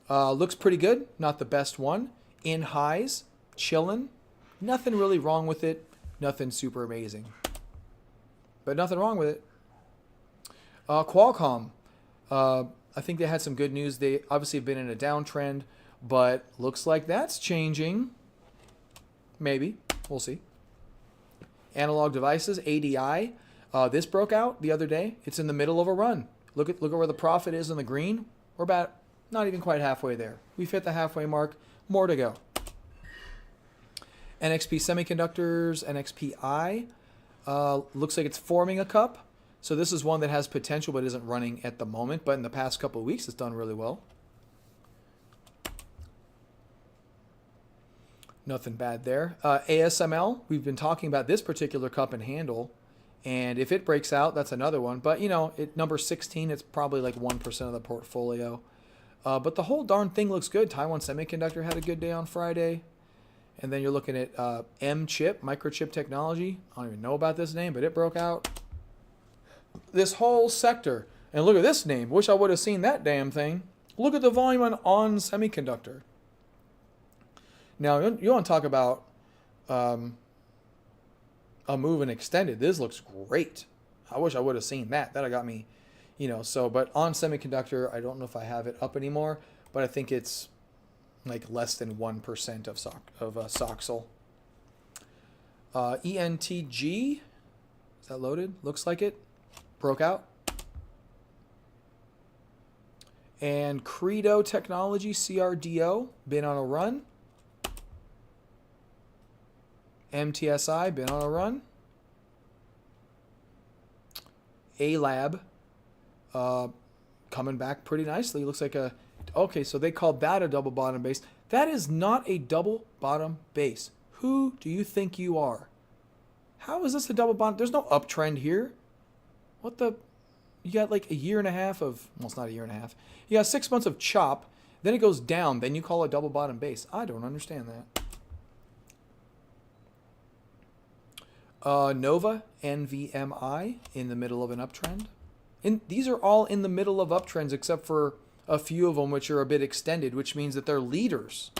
Looks pretty good. Not the best one. In highs, chillin'. Nothing really wrong with it. Nothing super amazing. But nothing wrong with it. Qualcomm. I think they had some good news. They obviously have been in a downtrend, but looks like that's changing. Maybe. We'll see. Analog Devices, ADI. This broke out the other day. It's in the middle of a run. Look at where the profit is in the green. We're about not even quite halfway there. We've hit the halfway mark. More to go. NXP Semiconductors, NXPI. Looks like it's forming a cup. So this is one that has potential but isn't running at the moment. But in the past couple of weeks, it's done really well. Nothing bad there. ASML, we've been talking about this particular cup and handle. And if it breaks out, that's another one. But, you know, at number 16, it's probably like 1% of the portfolio. But the whole darn thing looks good. Taiwan Semiconductor had a good day on Friday. And then you're looking at M-Chip, Microchip Technology. I don't even know about this name, but it broke out. This whole sector. And look at this name. Wish I would have seen that damn thing. Look at the volume on Semiconductor. Now, you want to talk about a move and extended. This looks great. I wish I would have seen that. That got me, you know. So, but on Semiconductor, I don't know if I have it up anymore, but I think it's like less than 1% of Soxel. ENTG, is that loaded? Looks like it. Broke out. And Credo Technology, CRDO, been on a run. MTSI, been on a run. A-Lab, coming back pretty nicely. Looks like a... Okay, so they called that a double bottom base. That is not a double bottom base. Who do you think you are? How is this a double bottom? There's no uptrend here. What the... You got like a year and a half of... Well, it's not a year and a half. You got 6 months of chop. Then it goes down. Then you call it double bottom base. I don't understand that. Nova, NVMI, in the middle of an uptrend. These are all in the middle of uptrends except for a few of them which are a bit extended, which means that they're leaders.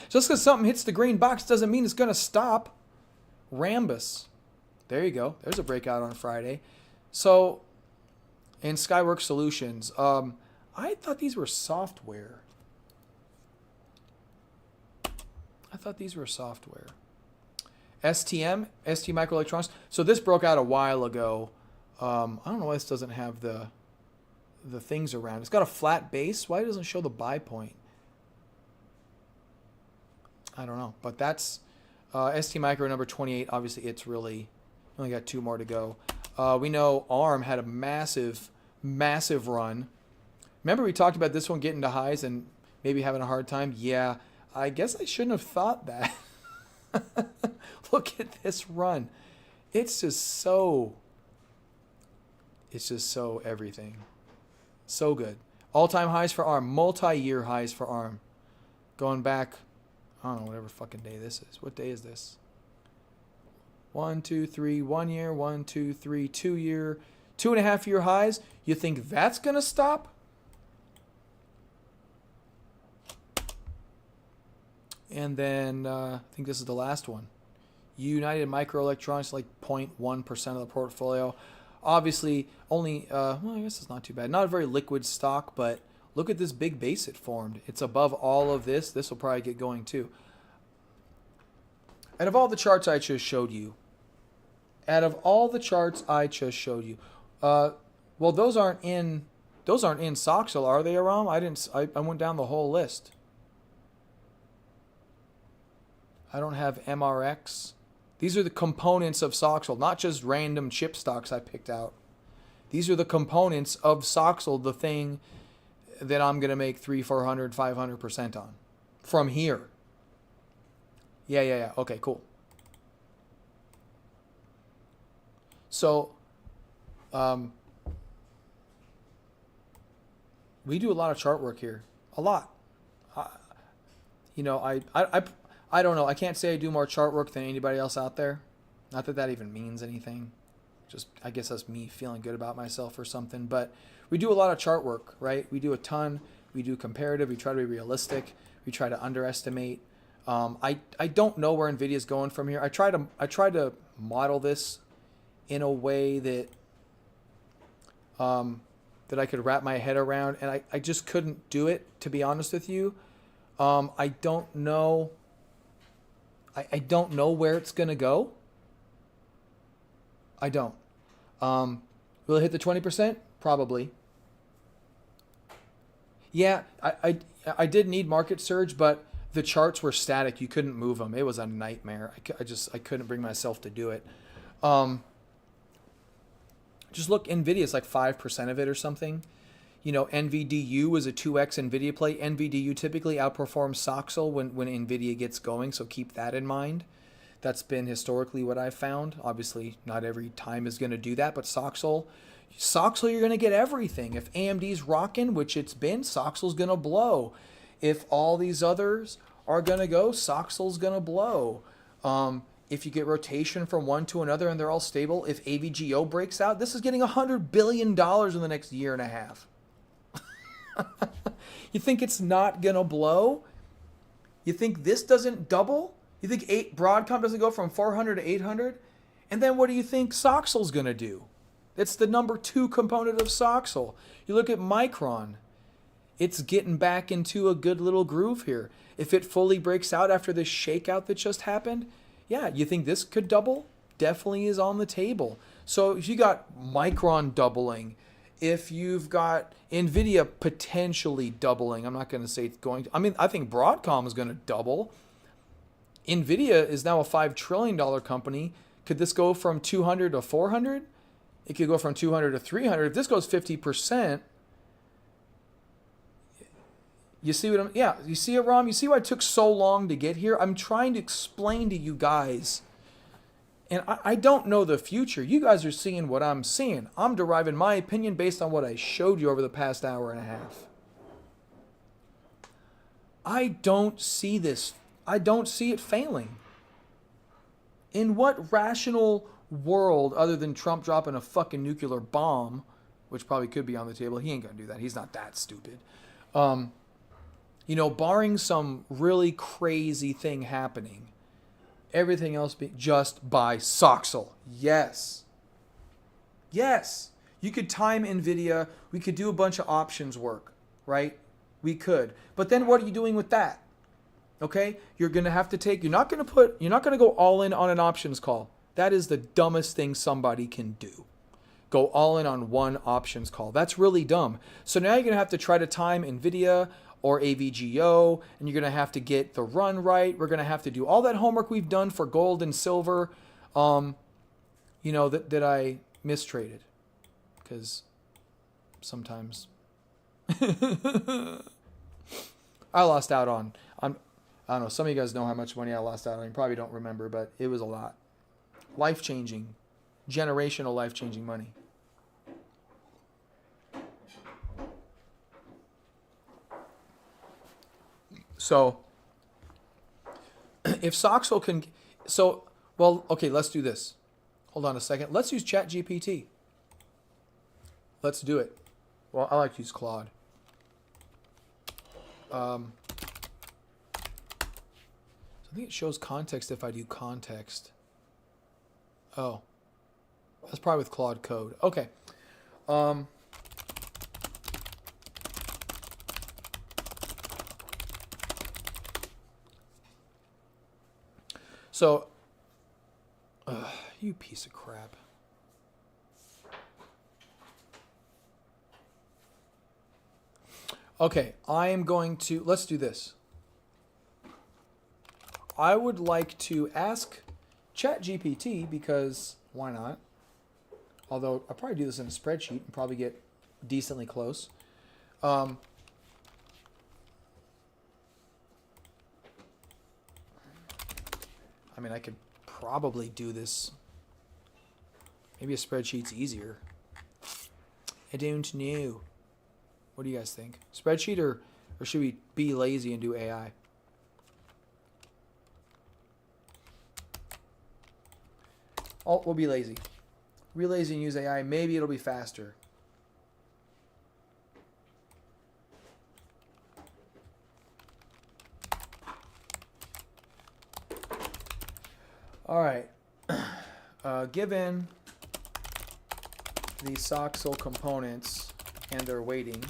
Just because something hits the green box doesn't mean it's going to stop. Rambus. There you go. There's a breakout on Friday. So, and Skyworks Solutions. I thought these were software. ST Microelectronics. So this broke out a while ago. I don't know why this doesn't have the things around. It's got a flat base. Why doesn't it show the buy point? I don't know. But that's ST Micro number 28. Obviously, it's really only got 2 more to go. We know ARM had a massive run. Remember we talked about this one getting to highs and maybe having a hard time? Yeah, I guess I shouldn't have thought that. Look at this run. It's just so everything. So good. All-time highs for ARM. Multi-year highs for ARM. Going back, I don't know, whatever fucking day this is. What day is this? 1, 2, 3, 1 year. 1, 2, 3, 2 year. 2.5 year highs. You think that's going to stop? And then I think this is the last one. United Microelectronics, like 0.1% of the portfolio. Obviously, only, well, I guess it's not too bad. Not a very liquid stock, but look at this big base it formed. It's above all of this. This will probably get going too. Out of all the charts I just showed you, well, those aren't in Soxel, are they, Aram? I went down the whole list. I don't have MRX. These are the components of Soxel, not just random chip stocks I picked out. These are the components of Soxel, the thing that I'm going to make 300, 400, 500% on from here. Yeah. Okay, cool. So, we do a lot of chart work here. A lot. I don't know. I can't say I do more chart work than anybody else out there. Not that that even means anything. Just, I guess that's me feeling good about myself or something. But we do a lot of chart work, right? We do a ton. We do comparative. We try to be realistic. We try to underestimate. I don't know where NVIDIA is going from here. I try to model this in a way that that I could wrap my head around, and I just couldn't do it, to be honest with you. I don't know. I don't know where it's gonna go. I don't. Will it hit the 20%? Probably. Yeah, I did need market surge, but the charts were static. You couldn't move them. It was a nightmare. I couldn't bring myself to do it. Just look, NVIDIA is like 5% of it or something. You know, NVDU was a 2x NVIDIA play. NVDU typically outperforms Soxel when NVIDIA gets going, so keep that in mind. That's been historically what I've found. Obviously, not every time is going to do that, but Soxel, you're going to get everything. If AMD's rocking, which it's been, Soxel's going to blow. If all these others are going to go, Soxel's going to blow. If you get rotation from one to another and they're all stable, if AVGO breaks out, this is getting $100 billion in the next year and a half. You think it's not going to blow? You think this doesn't double? You think Broadcom doesn't go from 400 to 800? And then what do you think Soxel's going to do? It's the number 2 component of Soxel. You look at Micron. It's getting back into a good little groove here. If it fully breaks out after this shakeout that just happened, yeah, you think this could double? Definitely is on the table. So if you got Micron doubling, if you've got NVIDIA potentially doubling, I'm not going to say it's going to. I mean, I think Broadcom is going to double. NVIDIA is now a $5 trillion company. Could this go from 200 to 400? It could go from 200 to 300. If this goes 50%, you see what I'm, yeah, you see it, Rom? You see why it took so long to get here? I'm trying to explain to you guys, and I don't know the future. You guys are seeing what I'm seeing. I'm deriving my opinion based on what I showed you over the past hour and a half. I don't see this. I don't see it failing. In what rational world, other than Trump dropping a fucking nuclear bomb, which probably could be on the table, he ain't gonna do that. He's not that stupid. You know, barring some really crazy thing happening, everything else be just by Soxel. Yes. Yes. You could time NVIDIA. We could do a bunch of options work, right? We could. But then what are you doing with that? Okay? You're going to have to take, you're not going to go all in on an options call. That is the dumbest thing somebody can do. Go all in on one options call. That's really dumb. So now you're going to have to try to time NVIDIA or AVGO, and you're going to have to get the run right. We're going to have to do all that homework we've done for gold and silver, you know, that I mistraded. Because sometimes I lost out on, I don't know, some of you guys know how much money I lost out on. You probably don't remember, but it was a lot. Life-changing, generational life-changing money. So, if Soxel can, well, okay, let's do this. Hold on a second. Let's use ChatGPT. Let's do it. Well, I like to use Claude. So I think it shows context if I do context. Oh, that's probably with Claude Code. Okay. So, you piece of crap. Okay, I am going to, let's do this. I would like to ask ChatGPT, because why not? Although I'll probably do this in a spreadsheet and probably get decently close. I mean, I could probably do this. Maybe a spreadsheet's easier. I don't know. What do you guys think? Spreadsheet or should we be lazy and do AI? Oh, we'll be lazy. Relays and use AI. Maybe it'll be faster. All right. Given the Soxhole components and their weighting,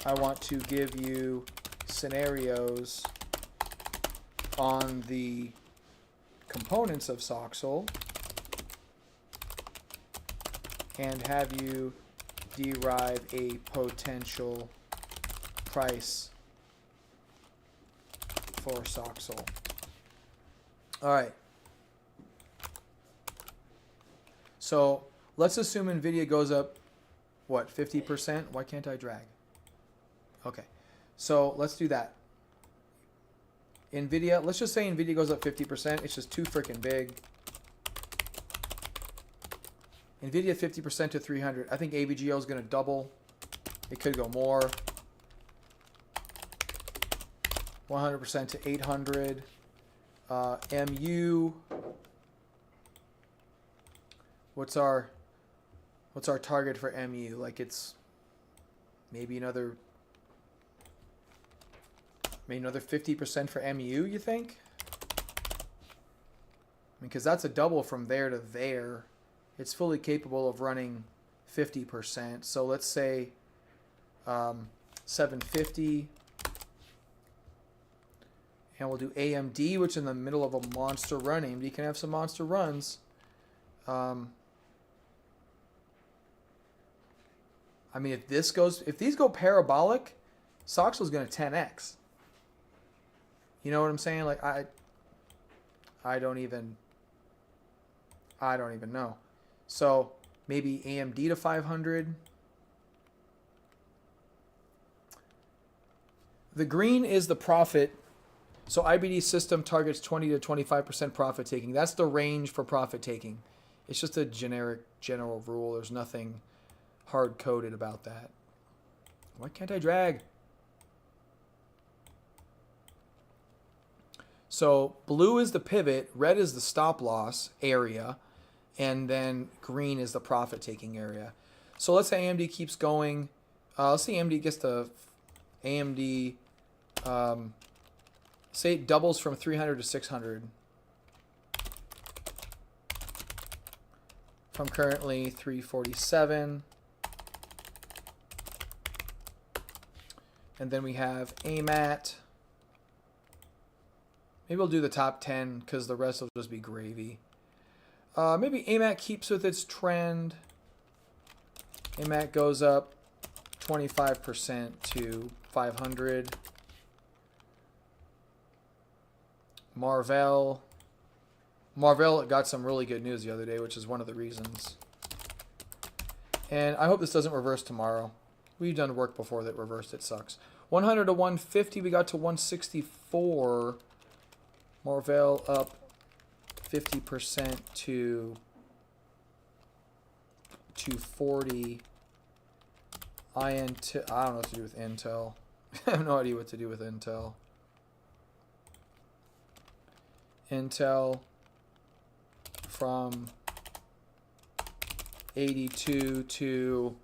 I want to give you scenarios on the components of Soxhole and have you derive a potential price for Soxhole. All right. So let's assume NVIDIA goes up, what, 50%? Why can't I drag? Okay. So let's do that. NVIDIA, let's just say NVIDIA goes up 50%. It's just too freaking big. NVIDIA 50% to 300. I think AVGO is going to double. It could go more. 100% to 800. MU. What's our target for MU? Like it's maybe another 50% for MU, you think? Because that's a double from there to there. It's fully capable of running 50%. So let's say 750. And we'll do AMD, which in the middle of a monster run. AMD can have some monster runs. I mean, if these go parabolic, Soxhole is going to 10x. You know what I'm saying? Like I don't even know. So maybe AMD to 500. The green is the profit. So IBD system targets 20 to 25% profit taking. That's the range for profit taking. It's just a general rule. There's nothing hard coded about that. Why can't I drag? So blue is the pivot, red is the stop loss area, and then green is the profit taking area. So let's say AMD keeps going. Let's see AMD gets to AMD. Say it doubles from 300 to 600. From currently 347. And then we have AMAT. Maybe we'll do the top 10 because the rest will just be gravy. Maybe AMAT keeps with its trend. AMAT goes up 25% to 500. Marvell got some really good news the other day, which is one of the reasons. And I hope this doesn't reverse tomorrow. We've done work before that reversed. It sucks. 100 to 150. We got to 164. Marvell up 50% to 240. I don't know what to do with Intel. I have no idea what to do with Intel. Intel from 82 to,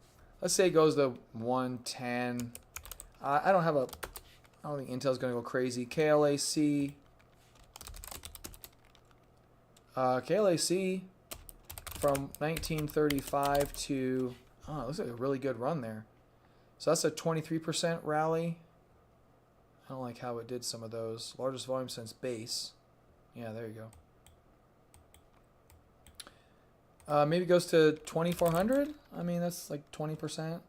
let's say it goes to 110. I don't think Intel's going to go crazy. KLAC. KLAC from 1935 to, oh, looks like a really good run there. So that's a 23% rally. I don't like how it did some of those. Largest volume since base. Yeah, there you go. Maybe it goes to 2,400. I mean, that's like 20%.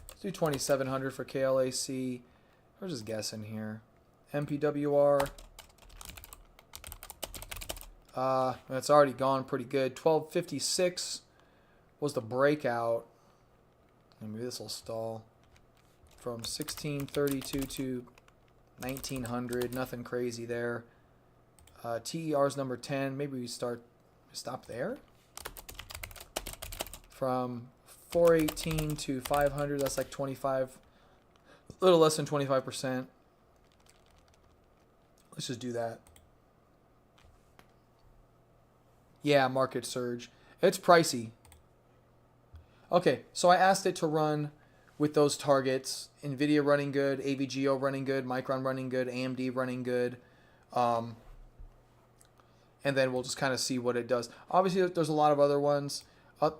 Let's do 2,700 for KLAC. We're just guessing here. MPWR. That's already gone pretty good. 1256 was the breakout. Maybe this will stall. From 1632 to 1900. Nothing crazy there. TER's number 10. Maybe we stop there. From 418 to 500. That's like 25. A little less than 25%. Let's just do that. Yeah, market surge. It's pricey. Okay, so I asked it to run with those targets. NVIDIA running good, AVGO running good, Micron running good, AMD running good. Um, and then we'll just kind of see what it does. Obviously, there's a lot of other ones.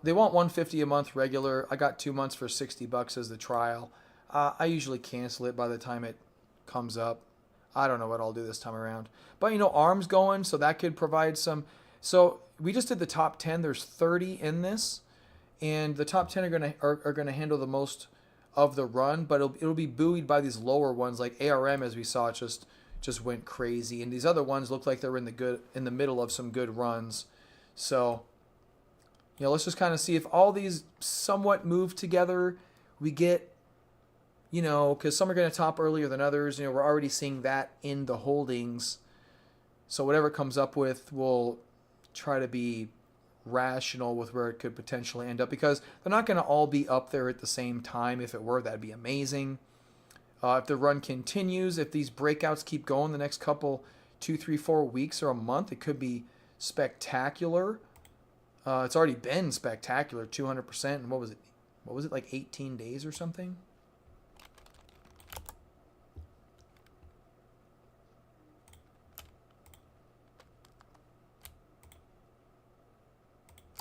They want 150 a month regular. I got 2 months for $60 as the trial. I usually cancel it by the time it comes up. I don't know what I'll do this time around. But ARM's going, so that could provide some. So we just did the top 10. There's 30 in this, and the top 10 are gonna handle the most of the run, but it'll be buoyed by these lower ones like ARM, as we saw. It just went crazy, and these other ones look like they're in the middle of some good runs. So let's just kind of see if all these somewhat move together. We get, because some are going to top earlier than others. We're already seeing that in the holdings. So whatever it comes up with, we'll try to be rational with where it could potentially end up, because they're not going to all be up there at the same time. If it were, that'd be amazing. If the run continues, if these breakouts keep going the next couple, 2, 3, 4 weeks or a month, it could be spectacular. It's already been spectacular, 200%. And what was it, like 18 days or something?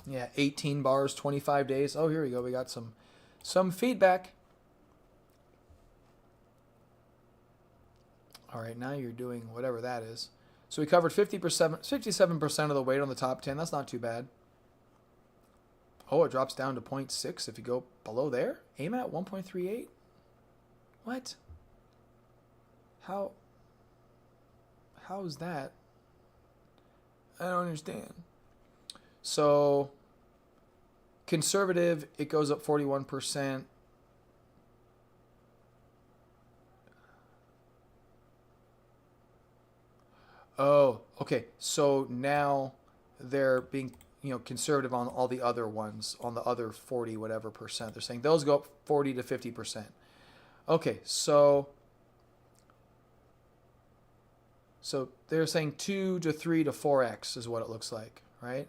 Yeah, 18 bars, 25 days. Oh, here we go. We got some feedback. All right, now you're doing whatever that is. So we covered 57% of the weight on the top 10. That's not too bad. Oh, it drops down to 0.6 if you go below there. Aim at 1.38. What? How is that? I don't understand. So conservative, it goes up 41%. Oh, okay. So now they're being, conservative on all the other ones, on the other 40 whatever percent. They're saying those go up 40 to 50%. Okay, so they're saying 2 to 3 to 4x is what it looks like, right?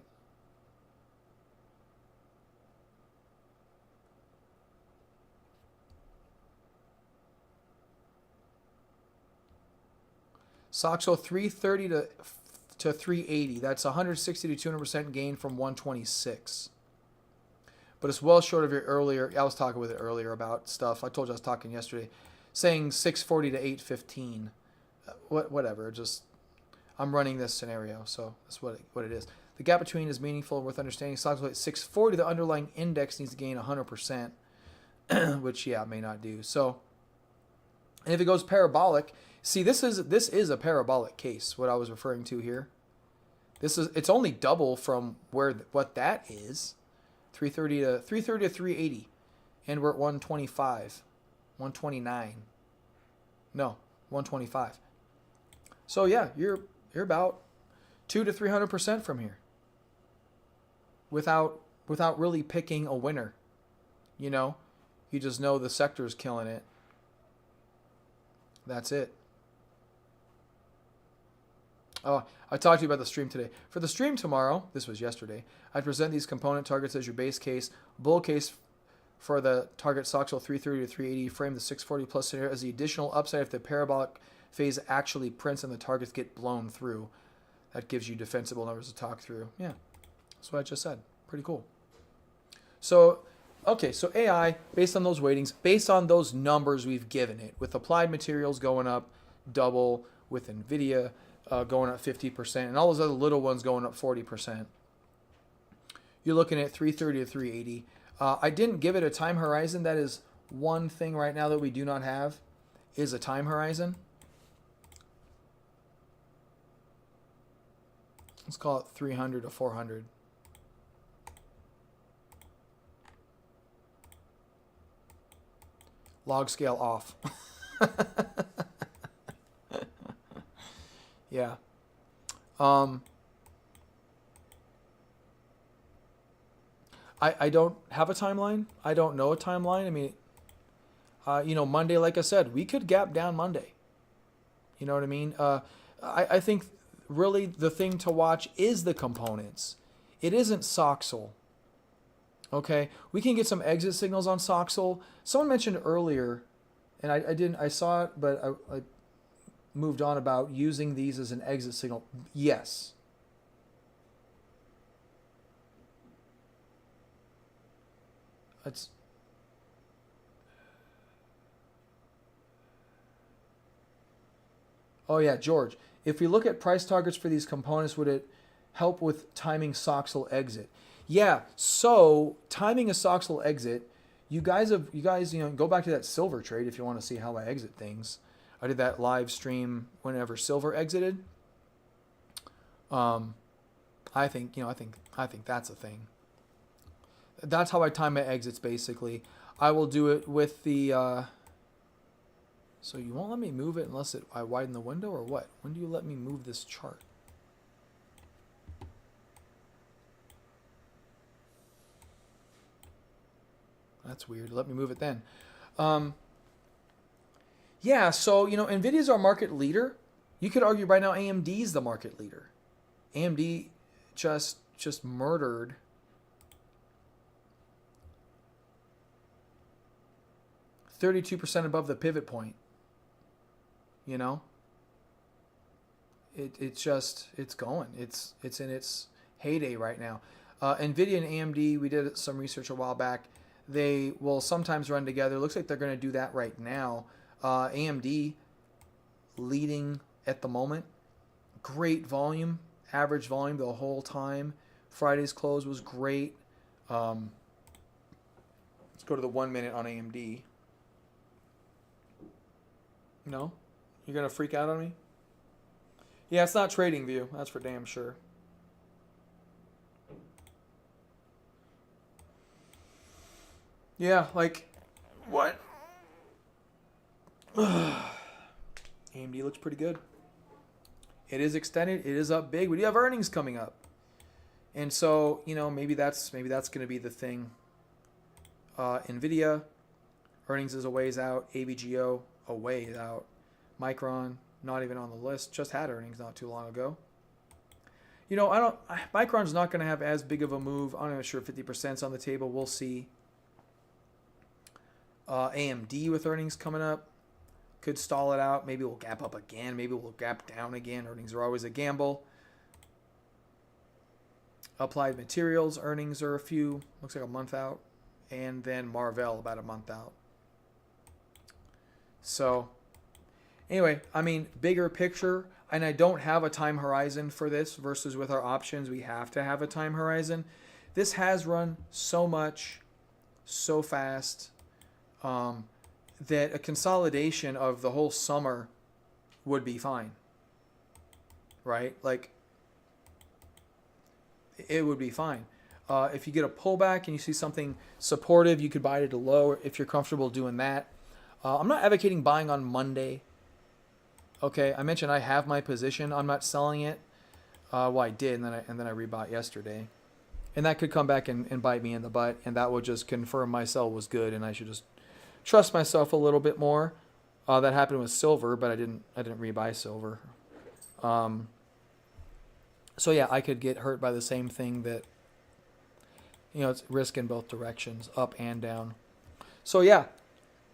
Soxo 330 to 380. That's 160 to 200% gain from 126. But it's well short of your earlier. I was talking with it earlier about stuff. I told you I was talking yesterday, saying 640 to 815. Whatever. Just I'm running this scenario, so that's what it is. The gap between is meaningful and worth understanding. Soxo at 640. The underlying index needs to gain 100%, which may not do. So, and if it goes parabolic. See, this is a parabolic case, what I was referring to here. It's only double from what that is. 330 to 380. And we're at 125. 129. No, 125. So yeah, you're about 200 to 300% from here. Without really picking a winner. You just know the sector's killing it. That's it. Oh, I talked to you about the stream today. For the stream tomorrow, this was yesterday, I present these component targets as your base case. Bull case for the target Soxo 330 to 380. Frame the 640 plus scenario as the additional upside if the parabolic phase actually prints and the targets get blown through. That gives you defensible numbers to talk through. Yeah, that's what I just said. Pretty cool. So, okay, so AI, based on those weightings, based on those numbers we've given it, with Applied Materials going up double, with NVIDIA going up 50%, and all those other little ones going up 40%. You're looking at 330 to 380. I didn't give it a time horizon. That is one thing right now that we do not have, is a time horizon. Let's call it 300 to 400. Log scale off. Yeah. I don't have a timeline. I don't know a timeline. I mean, Monday, like I said, we could gap down Monday. You know what I mean? I think really the thing to watch is the components. It isn't Soxel. Okay, we can get some exit signals on Soxel. Someone mentioned earlier, and I saw it, but I moved on about using these as an exit signal. Yes. That's. Oh yeah, George. If we look at price targets for these components, would it help with timing Soxel exit? Yeah. So timing a Soxel exit, you guys, go back to that silver trade if you want to see how I exit things. I did that live stream whenever silver exited. I think that's a thing. That's how I time my exits basically. I will do it with the. So you won't let me move it unless I widen the window or what? When do you let me move this chart? That's weird. Let me move it then. Yeah, so, NVIDIA's our market leader. You could argue right now AMD's the market leader. AMD just murdered. $32% above the pivot point. It's going. It's in its heyday right now. NVIDIA and AMD, we did some research a while back. They will sometimes run together. Looks like they're going to do that right now. AMD leading at the moment. Great volume, average volume the whole time. Friday's close was great. Let's go to the 1 minute on AMD. No? You're going to freak out on me? Yeah, it's not TradingView. That's for damn sure. Yeah, like, what? AMD looks pretty good. It is extended. It is up big. We do have earnings coming up. And so, maybe that's going to be the thing. NVIDIA, earnings is a ways out. AVGO, a ways out. Micron, not even on the list. Just had earnings not too long ago. Micron's not going to have as big of a move. I'm not sure 50%'s on the table. We'll see. AMD with earnings coming up. Could stall it out. Maybe we'll gap up again. Maybe we'll gap down again. Earnings are always a gamble. Applied Materials earnings are looks like a month out. And then Marvell about a month out. So, anyway, bigger picture. And I don't have a time horizon for this versus with our options. We have to have a time horizon. This has run so much, so fast. That a consolidation of the whole summer would be fine. Right? Like, it would be fine. If you get a pullback and you see something supportive, you could buy it at a low if you're comfortable doing that. I'm not advocating buying on Monday. Okay, I mentioned I have my position. I'm not selling it. Well, I did, and then I rebought yesterday. And that could come back and bite me in the butt, and that would just confirm my sell was good, and I should just trust myself a little bit more. That happened with silver, but I didn't rebuy silver. So yeah, I could get hurt by the same thing that, it's risk in both directions, up and down. So yeah,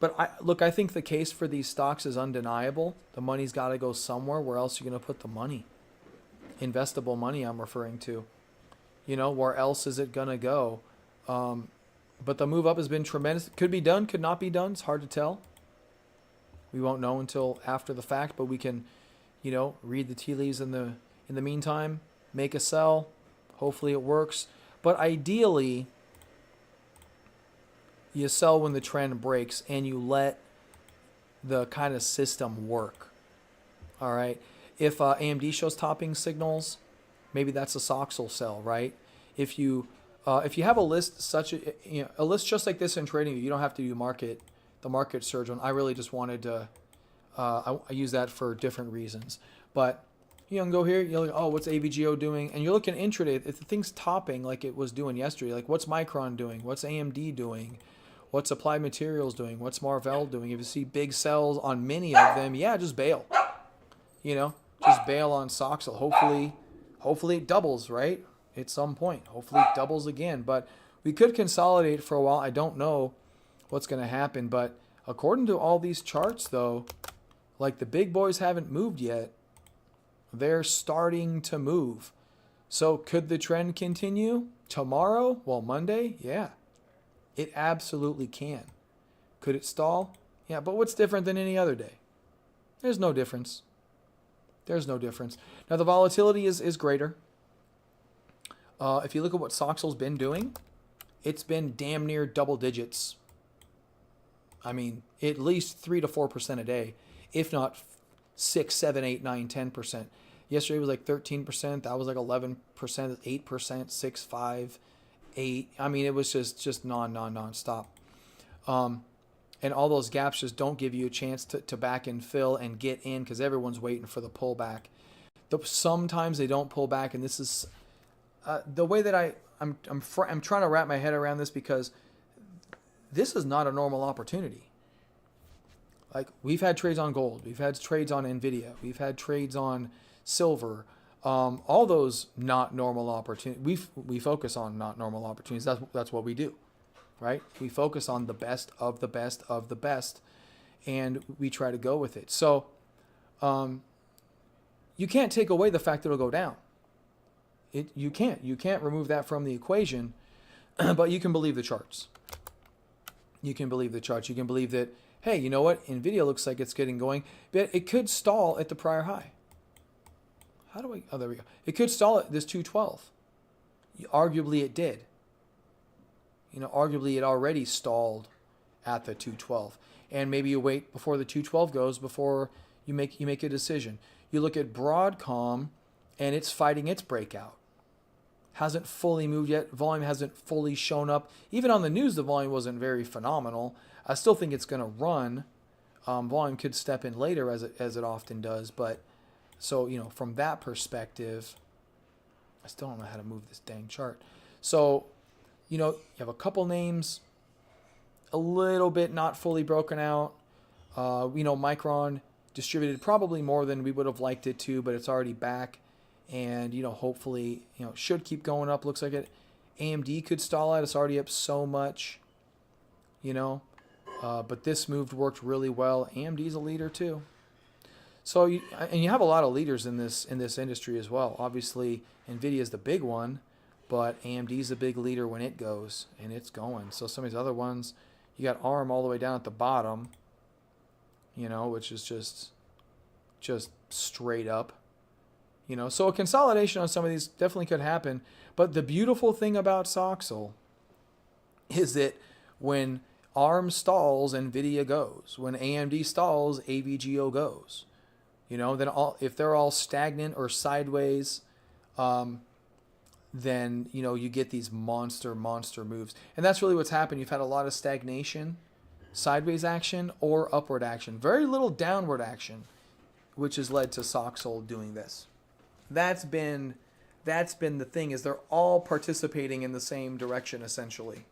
but I think the case for these stocks is undeniable. The money's got to go somewhere. Where else are you going to put the money? Investable money I'm referring to. Where else is it going to go? But the move up has been tremendous. Could be done, could not be done. It's hard to tell. We won't know until after the fact, but we can, read the tea leaves in the meantime, make a sell. Hopefully it works. But ideally, you sell when the trend breaks and you let the kind of system work. All right. If AMD shows topping signals, maybe that's a Soxel sell, right? If you have a list a list just like this in trading, you don't have to do the market surge one. I really just wanted to. I use that for different reasons, but you can go here. You're like, oh, what's AVGO doing? And you're looking intraday. If the thing's topping like it was doing yesterday, like what's Micron doing? What's AMD doing? What's Applied Materials doing? What's Marvell doing? If you see big sells on many of them, yeah, just bail. Just bail on Soxel. Hopefully it doubles, right? at some point. Hopefully it doubles again. But we could consolidate for a while. I don't know what's going to happen. But according to all these charts, though, like the big boys haven't moved yet. They're starting to move. So could the trend continue tomorrow? Well, Monday? Yeah. It absolutely can. Could it stall? Yeah, but what's different than any other day? There's no difference. There's no difference. Now, the volatility is greater. If you look at what Soxol's been doing, it's been damn near double digits. I mean, at least 3 to 4% a day, if not 6, 7, 8, 9, 10%. Yesterday was like 13%. That was like 11%, 8%, 6, 5, 8. I mean, it was just non-stop. And all those gaps just don't give you a chance to back and fill and get in because everyone's waiting for the pullback. Sometimes they don't pull back, and this is the way that I'm trying to wrap my head around this because this is not a normal opportunity. Like, we've had trades on gold, we've had trades on Nvidia, we've had trades on silver, all those not normal opportunities. We focus on not normal opportunities. That's what we do. Right? We focus on the best of the best of the best, and we try to go with it. So you can't take away the fact that it'll go down. You can't remove that from the equation, but you can believe the charts. You can believe the charts. You can believe that, hey, you know what? Nvidia looks like it's getting going, but it could stall at the prior high. Oh, there we go. It could stall at this 212. Arguably it did. Arguably it already stalled at the 212. And maybe you wait before the 212 goes before you make a decision. You look at Broadcom, and it's fighting its breakout. Hasn't fully moved yet. Volume hasn't fully shown up. Even on the news, the volume wasn't very phenomenal. I still think it's going to run. Volume could step in later as it often does. But so, from that perspective, I still don't know how to move this dang chart. So, you have a couple names, a little bit not fully broken out. Micron distributed probably more than we would have liked it to, but it's already back. And, hopefully, should keep going up. Looks like it. AMD could stall out. It's already up so much, but this move worked really well. AMD's a leader too. So, you have a lot of leaders in this industry as well. Obviously, NVIDIA is the big one. But AMD's a big leader when it goes, and it's going. So some of these other ones, you got ARM all the way down at the bottom, which is just straight up. So a consolidation on some of these definitely could happen. But the beautiful thing about Soxol is that when ARM stalls, NVIDIA goes. When AMD stalls, AVGO goes. Then if they're all stagnant or sideways, then, you get these monster moves. And that's really what's happened. You've had a lot of stagnation, sideways action, or upward action. Very little downward action, which has led to Soxol doing this. That's been the thing, is they're all participating in the same direction, essentially.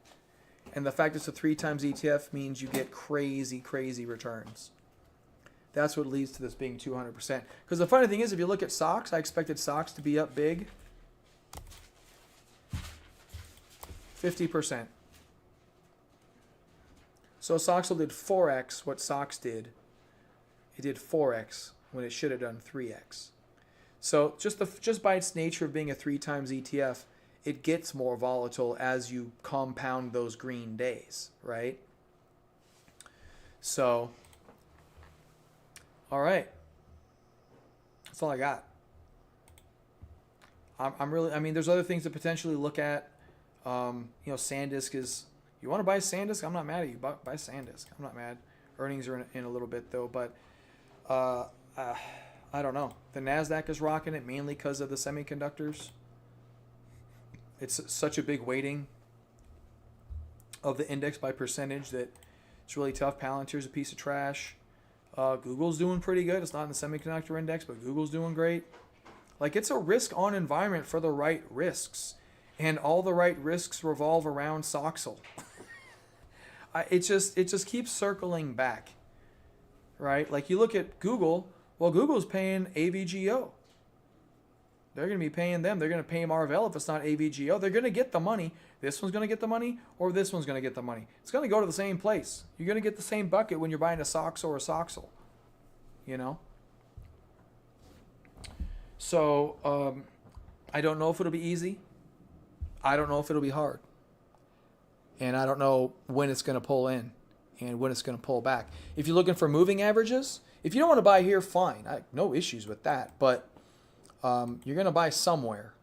And the fact it's a 3 times ETF means you get crazy returns. That's what leads to this being 200%. Because the funny thing is, if you look at SOX, I expected SOX to be up big. 50%. So Soxol did 4x what SOX did. It did 4x when it should have done 3x. So just by its nature of being a 3 times ETF, it gets more volatile as you compound those green days, right? So, all right. That's all I got. There's other things to potentially look at. SanDisk is, you want to buy SanDisk? I'm not mad at you. Buy SanDisk. I'm not mad. Earnings are in a little bit though, but I don't know. The NASDAQ is rocking it mainly because of the semiconductors. It's such a big weighting of the index by percentage that it's really tough. Palantir's a piece of trash. Google's doing pretty good. It's not in the semiconductor index, but Google's doing great. Like, it's a risk-on environment for the right risks. And all the right risks revolve around Soxol. It just keeps circling back, right? Like, you look at Google. Well, Google's paying AVGO. They're going to be paying them. They're going to pay Marvell if it's not AVGO. They're going to get the money. This one's going to get the money, or this one's going to get the money. It's going to go to the same place. You're going to get the same bucket when you're buying a Soxo or a Soxel. You know? So, I don't know if it'll be easy. I don't know if it'll be hard. And I don't know when it's going to pull in and when it's going to pull back. If you're looking for moving averages, if you don't want to buy here, fine. No issues with that. But you're going to buy somewhere.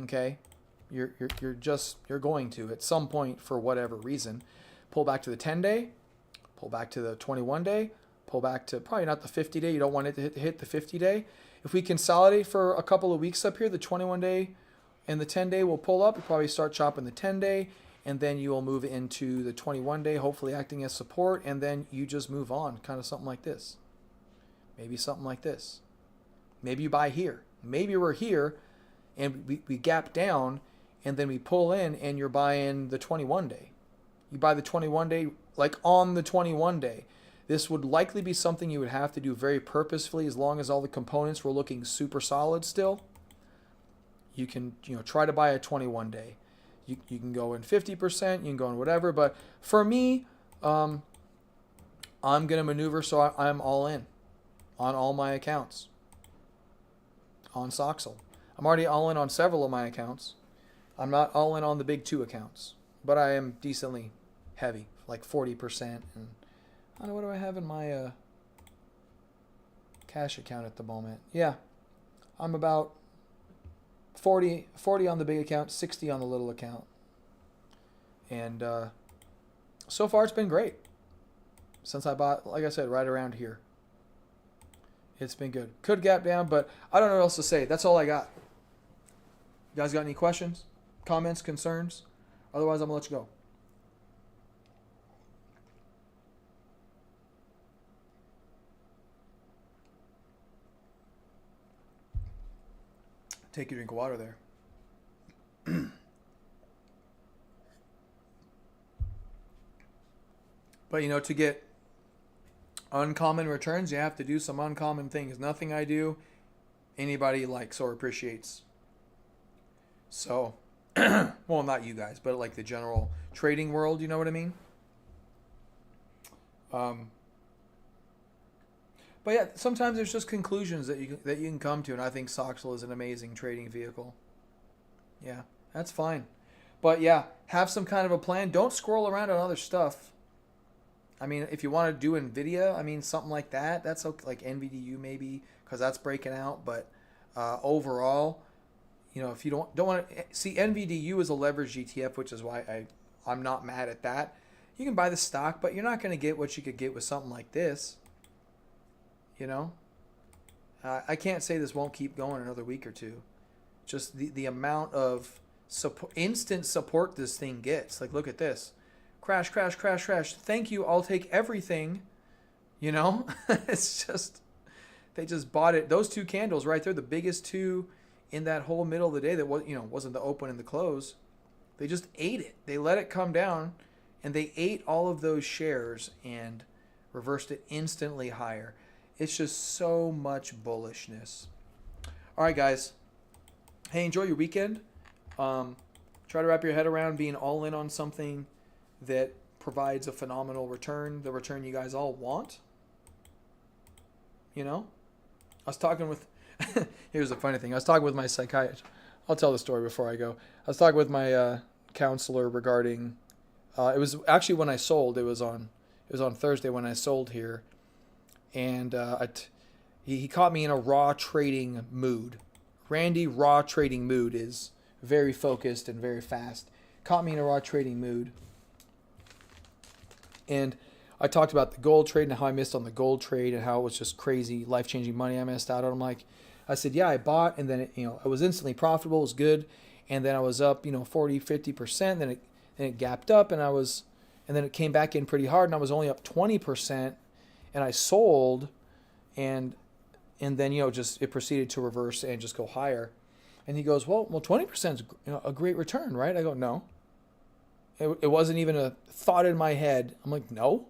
Okay? You're going to at some point for whatever reason. Pull back to the 10-day, pull back to the 21-day, pull back to probably not the 50-day. You don't want it to hit the 50-day. If we consolidate for a couple of weeks up here, the 21-day and the 10-day will pull up. You probably start chopping the 10-day, and then you will move into the 21-day, hopefully acting as support, and then you just move on, kind of something like this. Maybe something like this. Maybe you buy here. Maybe we're here, and we gap down, and then we pull in, and you're buying the 21-day. You buy the 21-day, like on the 21-day. This would likely be something you would have to do very purposefully as long as all the components were looking super solid still. You can try to buy a 21-day. You can go in 50%, you can go in whatever. But for me, I'm going to maneuver so I'm all in on all my accounts on Soxel. I'm already all in on several of my accounts. I'm not all in on the big 2 accounts, but I am decently heavy, like 40%. And I don't know, what do I have in my cash account at the moment? Yeah, I'm about 40 on the big account, 60 on the little account. And so far it's been great. Since I bought, like I said, right around here. It's been good. Could gap down, but I don't know what else to say. That's all I got. You guys got any questions, comments, concerns? Otherwise, I'm going to let you go. Take your drink of water there. But, to get uncommon returns, you have to do some uncommon things. Nothing I do, anybody likes or appreciates. So, well, not you guys, but like the general trading world, you know what I mean? But yeah, sometimes there's just conclusions that you can come to, and I think Soxel is an amazing trading vehicle. Yeah, that's fine. But yeah, have some kind of a plan. Don't scroll around on other stuff. I mean, if you want to do NVIDIA, I mean, something like that, that's okay, like NVDU maybe, because that's breaking out. But overall, if you don't want to see, NVDU is a leveraged ETF, which is why I'm not mad at that. You can buy the stock, but you're not going to get what you could get with something like this. I can't say this won't keep going another week or two. Just the amount of instant support this thing gets. Like, look at this. Crash, crash, crash, crash. Thank you. I'll take everything. It's just, they just bought it. Those 2 candles right there, the biggest 2 in that whole middle of the day that wasn't the open and the close. They just ate it. They let it come down, and they ate all of those shares and reversed it instantly higher. It's just so much bullishness. All right, guys. Hey, enjoy your weekend. Try to wrap your head around being all in on something that provides a phenomenal return, the return you guys all want. I was talking with, here's the funny thing. I was talking with my psychiatrist. I'll tell the story before I go. I was talking with my counselor regarding, it was actually when I sold. It was on Thursday when I sold here. And he caught me in a raw trading mood. Randy, raw trading mood is very focused and very fast. Caught me in a raw trading mood. And I talked about the gold trade and how I missed on the gold trade and how it was just crazy, life-changing money I missed out on. I said, yeah, I bought, and then I was instantly profitable. It was good. And then I was up, 40, 50%. Then it gapped up, and then it came back in pretty hard, and I was only up 20%. And I sold, and then it proceeded to reverse and just go higher. And he goes, well, 20% is a great return, right? I go, no. It wasn't even a thought in my head. I'm like, no.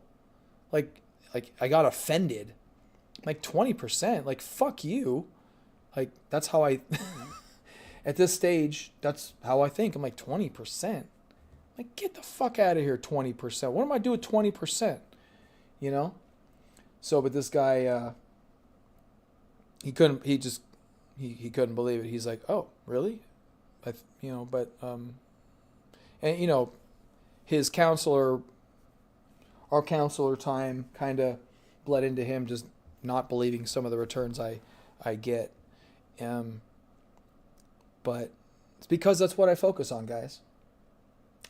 Like I got offended. Like 20%, like fuck you. Like, that's how I, at this stage, that's how I think. I'm like, 20%? Like, get the fuck out of here, 20%. What am I doing with 20%? You know? So, but this guy, he couldn't believe it. He's like, oh, really? And, you know, his counselor, our counselor time kind of bled into him just not believing some of the returns I get. But it's because that's what I focus on, guys.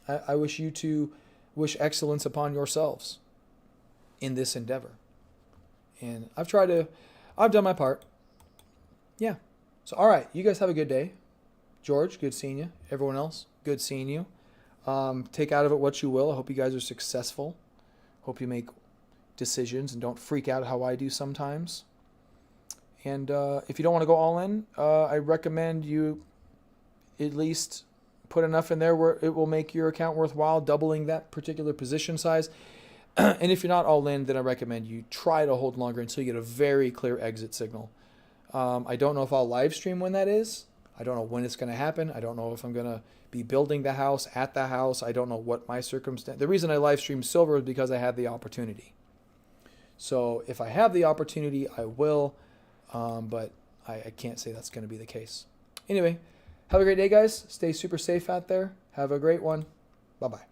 I wish you to wish excellence upon yourselves in this endeavor. And I've done my part. Yeah. So, all right. You guys have a good day. George, good seeing you. Everyone else, good seeing you. Take out of it what you will. I hope you guys are successful. Hope you make decisions and don't freak out how I do sometimes. And if you don't want to go all in, I recommend you at least put enough in there where it will make your account worthwhile, doubling that particular position size. And if you're not all in, then I recommend you try to hold longer until you get a very clear exit signal. I don't know if I'll live stream when that is. I don't know when it's going to happen. I don't know if I'm going to be building the house, at the house. I don't know what my circumstance. The reason I live stream silver is because I had the opportunity. So if I have the opportunity, I will. But I can't say that's going to be the case. Anyway, have a great day, guys. Stay super safe out there. Have a great one. Bye-bye.